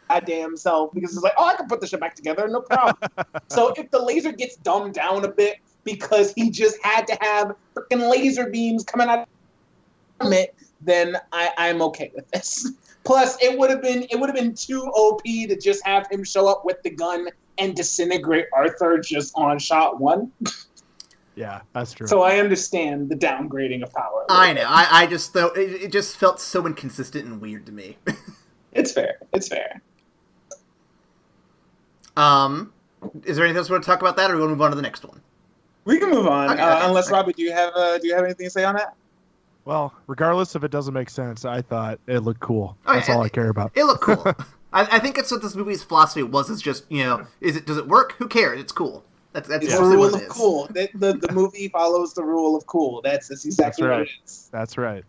goddamn self, because it's like, oh, I can put this shit back together, no problem. So if the laser gets dumbed down a bit because he just had to have freaking laser beams coming out of it, then I'm okay with this. Plus, it would have been too OP to just have him show up with the gun and disintegrate Arthur just on shot one. Yeah, that's true. So I understand the downgrading of power. I know. I just thought it just felt so inconsistent and weird to me. It's fair. Is there anything else we want to talk about that, or do we want to move on to the next one? We can move on. Okay, unless Robbie, do you have anything to say on that? Well, regardless if it doesn't make sense, I thought it looked cool. That's all I care about. It looked cool. I think that's what this movie's philosophy was. Is just, does it work? Who cares? It's cool. That's the rule of cool. The movie follows the rule of cool. That's exactly what it is. That's right.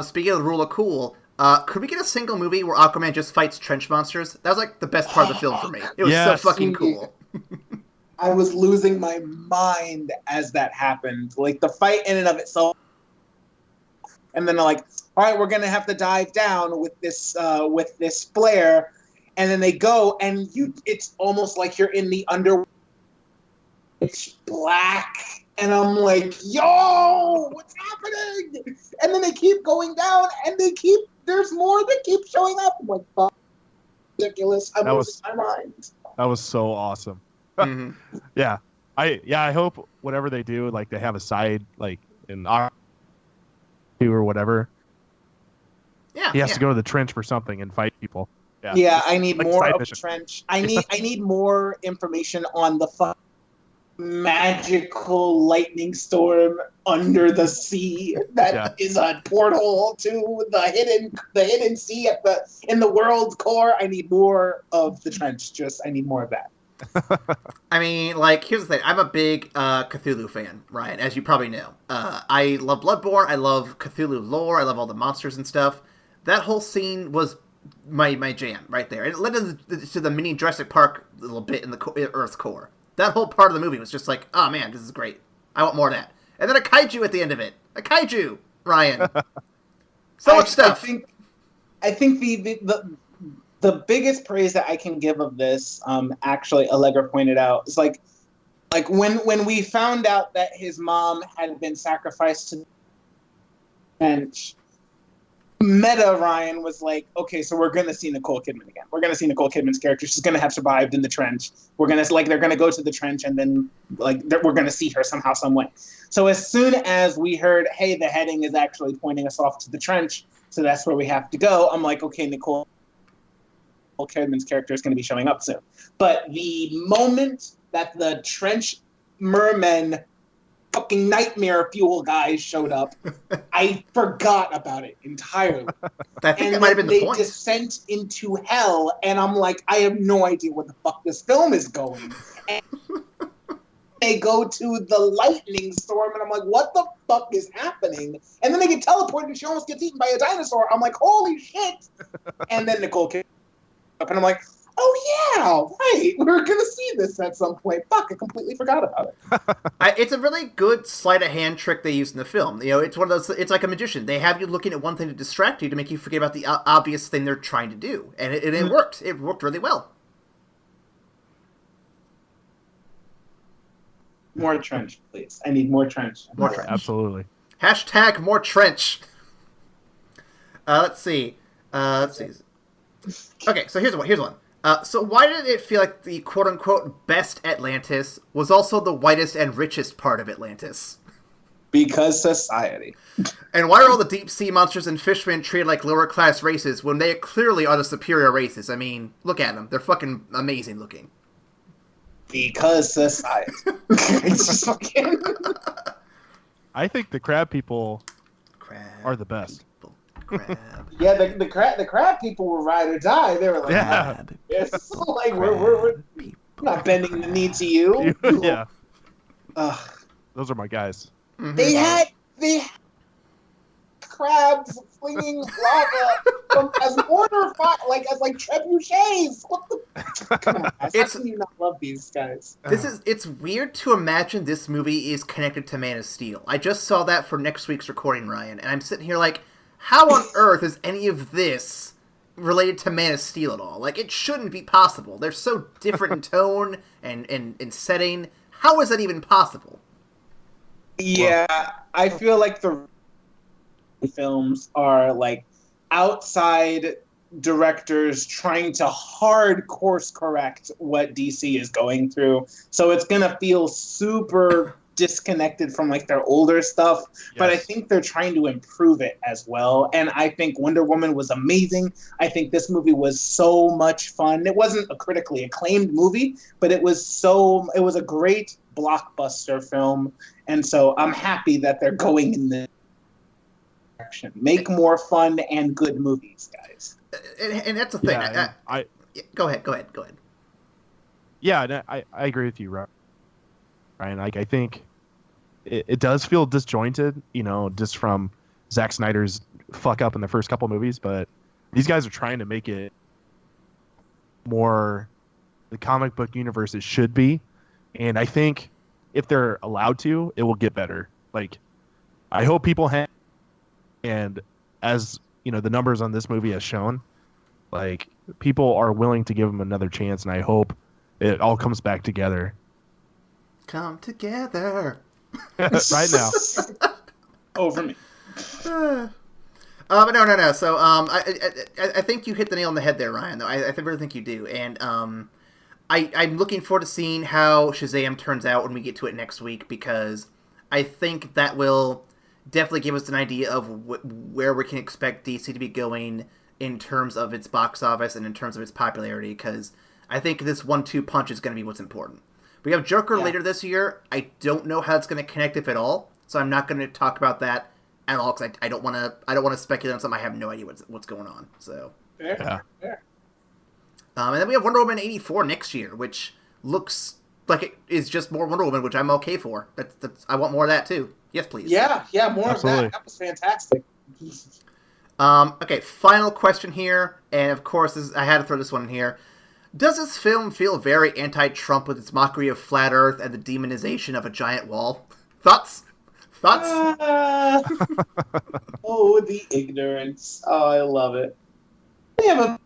Speaking of the rule of cool, could we get a single movie where Aquaman just fights trench monsters? That was like the best part of the film for me. It was so fucking cool. I was losing my mind as that happened. Like, the fight in and of itself. And then they're like, all right, we're going to have to dive down with this flare. And then they go, and it's almost like you're in the underworld. It's black. And I'm like, yo, what's happening? And then they keep going down, and there's more that keep showing up. I'm like, fuck, ridiculous. I'm losing my mind. That was so awesome. Mm-hmm. Yeah. I hope whatever they do, like, they have a side, like, in or whatever. Yeah. He has to go to the trench for something and fight people. Yeah, I need like more of the mission. trench. I need more information on the magical lightning storm under the sea that is a portal to the hidden sea in the world's core. I need more of the trench. I need more of that. I mean, like, here's the thing. I'm a big Cthulhu fan, Ryan, as you probably know. I love Bloodborne. I love Cthulhu lore. I love all the monsters and stuff. That whole scene was my jam right there. It led to the mini Jurassic Park little bit in the Earth's core. That whole part of the movie was just like, oh man, this is great. I want more of that. And then a kaiju at the end of it. A kaiju, Ryan. So much stuff. I think the biggest praise that I can give of this, actually, Allegra pointed out, is like when we found out that his mom had been sacrificed to the bench. Meta Ryan was like, okay, so we're gonna see Nicole Kidman again. We're gonna see Nicole Kidman's character. She's gonna have survived in the trench. They're gonna go to the trench, and then we're gonna see her somehow, some way. So as soon as we heard, hey, the heading is actually pointing us off to the trench, so that's where we have to go. I'm like, okay, Nicole Kidman's character is gonna be showing up soon. But the moment that the trench mermen fucking nightmare fuel guys showed up, I forgot about it entirely. I think that might have been the point. They descent into hell, and I'm like, I have no idea where the fuck this film is going. And they go to the lightning storm, and I'm like, what the fuck is happening? And then they get teleported, and she almost gets eaten by a dinosaur. I'm like, holy shit! And then Nicole came up, and I'm like, oh yeah, right. We're gonna see this at some point. Fuck, I completely forgot about it. It's a really good sleight of hand trick they used in the film. It's one of those. It's like a magician. They have you looking at one thing to distract you to make you forget about the obvious thing they're trying to do, and it worked. It worked really well. More trench, please. I need more trench. More trench. Absolutely. Hashtag more trench. Let's see. Okay, so here's one. So why did it feel like the quote-unquote best Atlantis was also the whitest and richest part of Atlantis? Because society. And why are all the deep-sea monsters and fishmen treated like lower-class races when they clearly are the superior races? I mean, look at them. They're fucking amazing looking. Because society. It's just fucking... I think the crab people are the best. Crab. Yeah, the crab people were ride or die. They were like, Yeah. It's like we're not bending the knee to you. Yeah. Those are my guys. Mm-hmm. They had crabs flinging lava as mortar fire, as trebuchets. What the? Come on, guys. How can you not love these guys? It's weird to imagine this movie is connected to Man of Steel. I just saw that for next week's recording, Ryan, and I'm sitting here like, how on earth is any of this related to Man of Steel at all? Like, it shouldn't be possible. They're so different in tone and setting. How is that even possible? Yeah, I feel like the films are like outside directors trying to hard course correct what DC is going through. So it's going to feel super disconnected from like their older stuff, but I think they're trying to improve it as well. And I think Wonder Woman was amazing. I think this movie was so much fun. It wasn't a critically acclaimed movie, but it was a great blockbuster film. And so I'm happy that they're going in this direction. Make more fun and good movies, guys. And that's the thing. Yeah, Go ahead. Yeah, I agree with you, Ryan. Like, I think it does feel disjointed, just from Zack Snyder's fuck up in the first couple movies, but these guys are trying to make it more the comic book universe it should be. And I think if they're allowed to, it will get better. Like, I hope people and as the numbers on this movie has shown, like, people are willing to give them another chance, and I hope it all comes back together. Come together. Right now. Over me. But no. So I think you hit the nail on the head there, Ryan. Though I really think you do, and I'm looking forward to seeing how Shazam turns out when we get to it next week, because I think that will definitely give us an idea of where we can expect DC to be going in terms of its box office and in terms of its popularity, because I think this 1-2 punch is going to be what's important. We have Joker later this year. I don't know how it's going to connect, if at all, so I'm not going to talk about that at all, because I don't want to speculate on something I have no idea what's going on. So fair. And then we have Wonder Woman 84 next year, which looks like it is just more Wonder Woman, which I'm okay for. That's I want more of that too. Yes, please. Yeah, more Absolutely. Of that. That was fantastic. Okay, final question here, and of course, I had to throw this one in here. Does this film feel very anti-Trump with its mockery of flat Earth and the demonization of a giant wall? Thoughts? Oh, the ignorance. Oh, I love it. We have a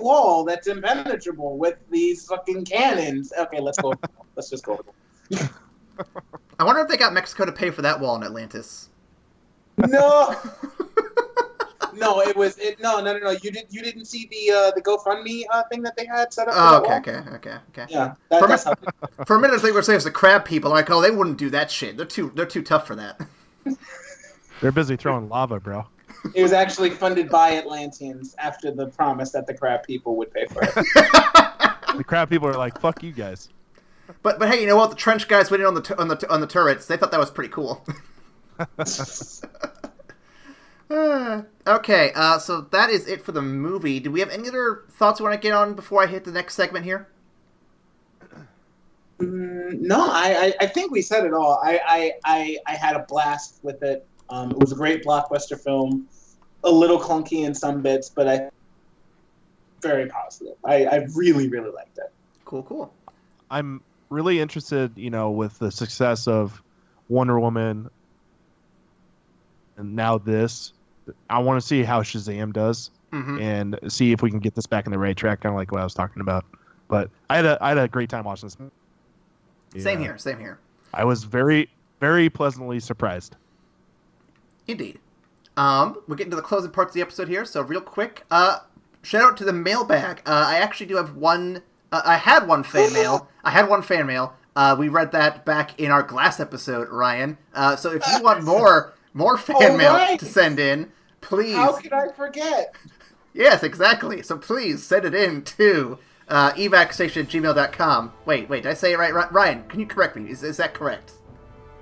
wall that's impenetrable with these fucking cannons. Okay, let's go. Let's just go. I wonder if they got Mexico to pay for that wall in Atlantis. No. No, it was no. You didn't see the GoFundMe thing that they had set up. Oh, okay. Yeah, for a minute I think we were saying it's the crab people. I'm like, oh, they wouldn't do that shit. They're too tough for that. They're busy throwing lava, bro. It was actually funded by Atlanteans after the promise that the crab people would pay for it. The crab people are like, fuck you guys. But hey, you know what? The trench guys went in on the turrets. They thought that was pretty cool. Okay, so that is it for the movie. Do we have any other thoughts we want to get on before I hit the next segment here? No, I think we said it all. I had a blast with it. It was a great blockbuster film. A little clunky in some bits, but very positive. I really, really liked it. Cool. I'm really interested, with the success of Wonder Woman and now this. I want to see how Shazam does and see if we can get this back in the right track, kind of like what I was talking about. But I had a great time watching this. Same here. I was very very pleasantly surprised. Indeed. We're getting to the closing parts of the episode here, so real quick, shout out to the mailbag. I actually do have one. I had one fan mail. We read that back in our Glass episode, Ryan. So if you want more fan mail to send in, please. How could I forget? Yes, exactly. So please send it in to evacstation@gmail.com. Wait, did I say it right? Ryan, can you correct me? Is that correct?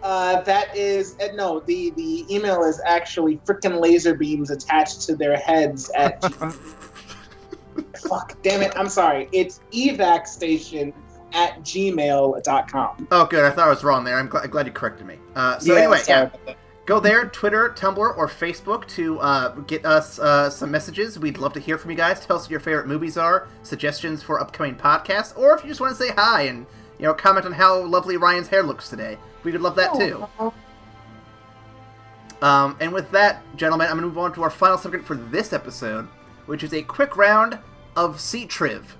That is no. The email is actually frickin' laser beams attached to their heads at. Fuck, damn it! I'm sorry. It's evacstation@gmail.com. Oh, good. I thought I was wrong there. I'm glad you corrected me. Anyway, go there, Twitter, Tumblr, or Facebook to get us some messages. We'd love to hear from you guys. Tell us what your favorite movies are, suggestions for upcoming podcasts, or if you just want to say hi and comment on how lovely Ryan's hair looks today. We would love that too. And with that, gentlemen, I'm going to move on to our final segment for this episode, which is a quick round of C-Triv.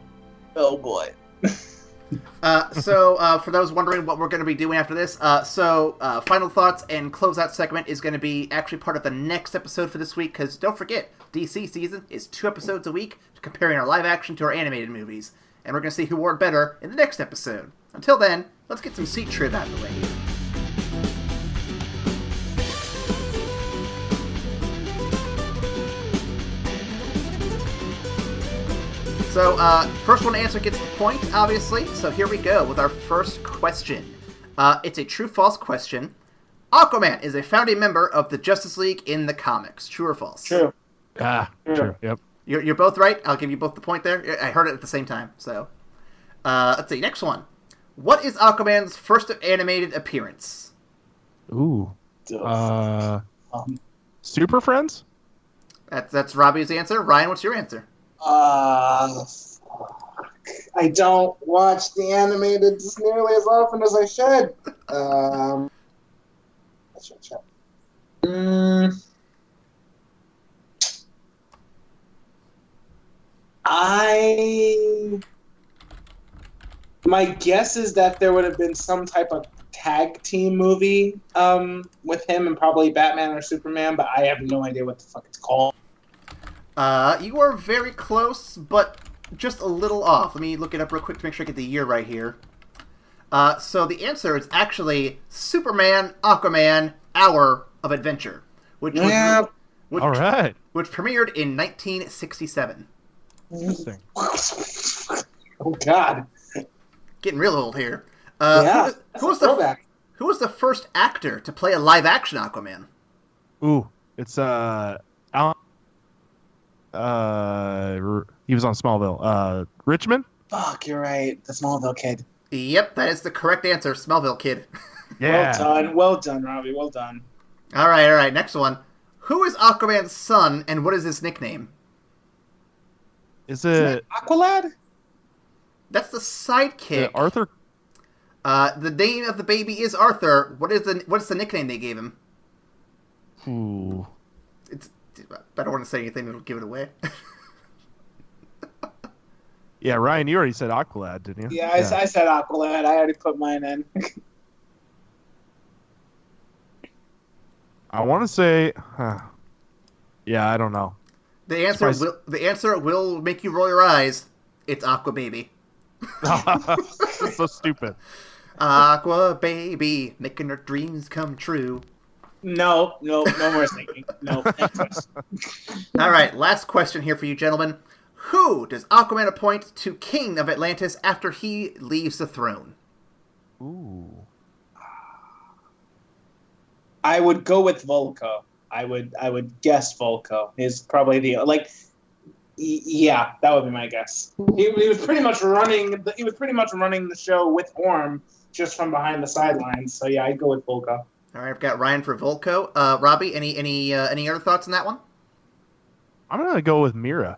Oh boy. So for those wondering what we're going to be doing after this, final thoughts and closeout segment is going to be actually part of the next episode for this week, because don't forget, DC season is 2 episodes a week, comparing our live action to our animated movies, and we're going to see who wore it better in the next episode. Until then, let's get some C-Triv out of the way. So, first one to answer gets the point, obviously. So here we go with our first question. It's a true-false question. Aquaman is a founding member of the Justice League in the comics. True or false? True. True. Yep. You're both right. I'll give you both the point there. I heard it at the same time. So, let's see. Next one. What is Aquaman's first animated appearance? Ooh. Super Friends? That's Robbie's answer. Ryan, what's your answer? I don't watch the animated nearly as often as I should. My guess is that there would have been some type of tag team movie with him and probably Batman or Superman, but I have no idea what the fuck it's called. You are very close, but just a little off. Let me look it up real quick to make sure I get the year right here. So the answer is actually Superman, Aquaman, Hour of Adventure, which premiered in 1967. Interesting. Oh God, getting real old here. Who was the first actor to play a live-action Aquaman? Ooh, it's Alan. He was on Smallville. Richmond? Fuck, you're right. The Smallville kid. Yep, that is the correct answer. Smallville kid. Yeah. Well done, Robbie. Well done. All right. Next one. Who is Aquaman's son, and what is his nickname? Is it Aqualad? That's the sidekick. Arthur? The name of the baby is Arthur. What's the nickname they gave him? Ooh. I don't want to say anything that'll give it away. Yeah, Ryan, you already said Aqualad, didn't you? Yeah, I said Aqualad. I already put mine in. I want to say... yeah, I don't know. The answer will make you roll your eyes. It's Aqua Baby. That's so stupid. Aqua Baby, making her dreams come true. No more thinking. No. All right, last question here for you, gentlemen. Who does Aquaman appoint to King of Atlantis after he leaves the throne? Ooh. I would go with Volko. I would guess Volko is probably the yeah, that would be my guess. He was pretty much running the show with Orm just from behind the sidelines. So yeah, I'd go with Volko. All right, I've got Ryan for Volko. Robbie, any other thoughts on that one? I'm gonna go with Mira.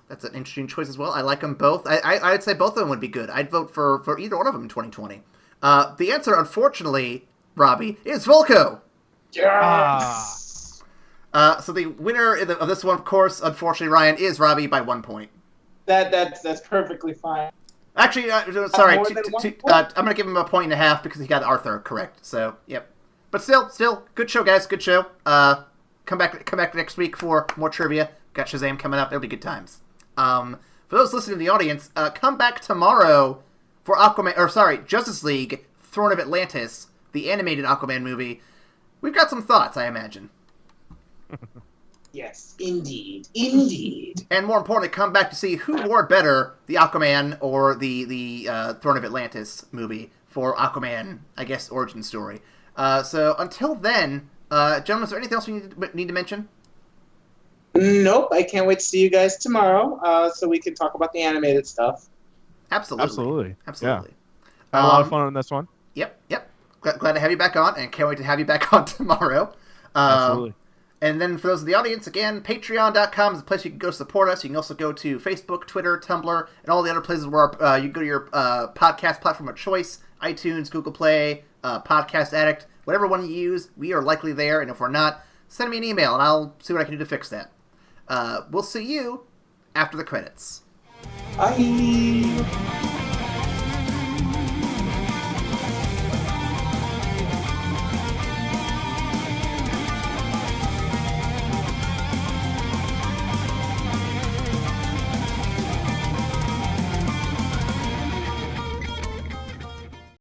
That's an interesting choice as well. I like them both. I'd say both of them would be good. I'd vote for either one of them in 2020. The answer, unfortunately, Robbie, is Volko. Yes. So the winner of this one, of course, unfortunately, Ryan, is Robbie by 1 point. That's perfectly fine. Actually, sorry. More than 1 point? I'm gonna give him a 1.5 because he got Arthur correct. So, yep. But still, good show, guys. Good show. Come back next week for more trivia. Got Shazam coming up. It'll be good times. For those listening in the audience, come back tomorrow for Justice League: Throne of Atlantis, the animated Aquaman movie. We've got some thoughts, I imagine. Yes, indeed. Indeed. And more importantly, come back to see who wore better, the Aquaman or the Throne of Atlantis movie for Aquaman, I guess, origin story. So until then, gentlemen, is there anything else we need to mention? Nope, I can't wait to see you guys tomorrow so we can talk about the animated stuff. Absolutely. Yeah. Had a lot of fun on this one. Yep. Glad to have you back on, and can't wait to have you back on tomorrow. Absolutely. And then for those in the audience, again, patreon.com is a place you can go support us. You can also go to Facebook, Twitter, Tumblr, and all the other places where you can go to your podcast platform of choice, iTunes, Google Play, Podcast Addict, whatever one you use, we are likely there. And if we're not, send me an email, and I'll see what I can do to fix that. We'll see you after the credits. Bye.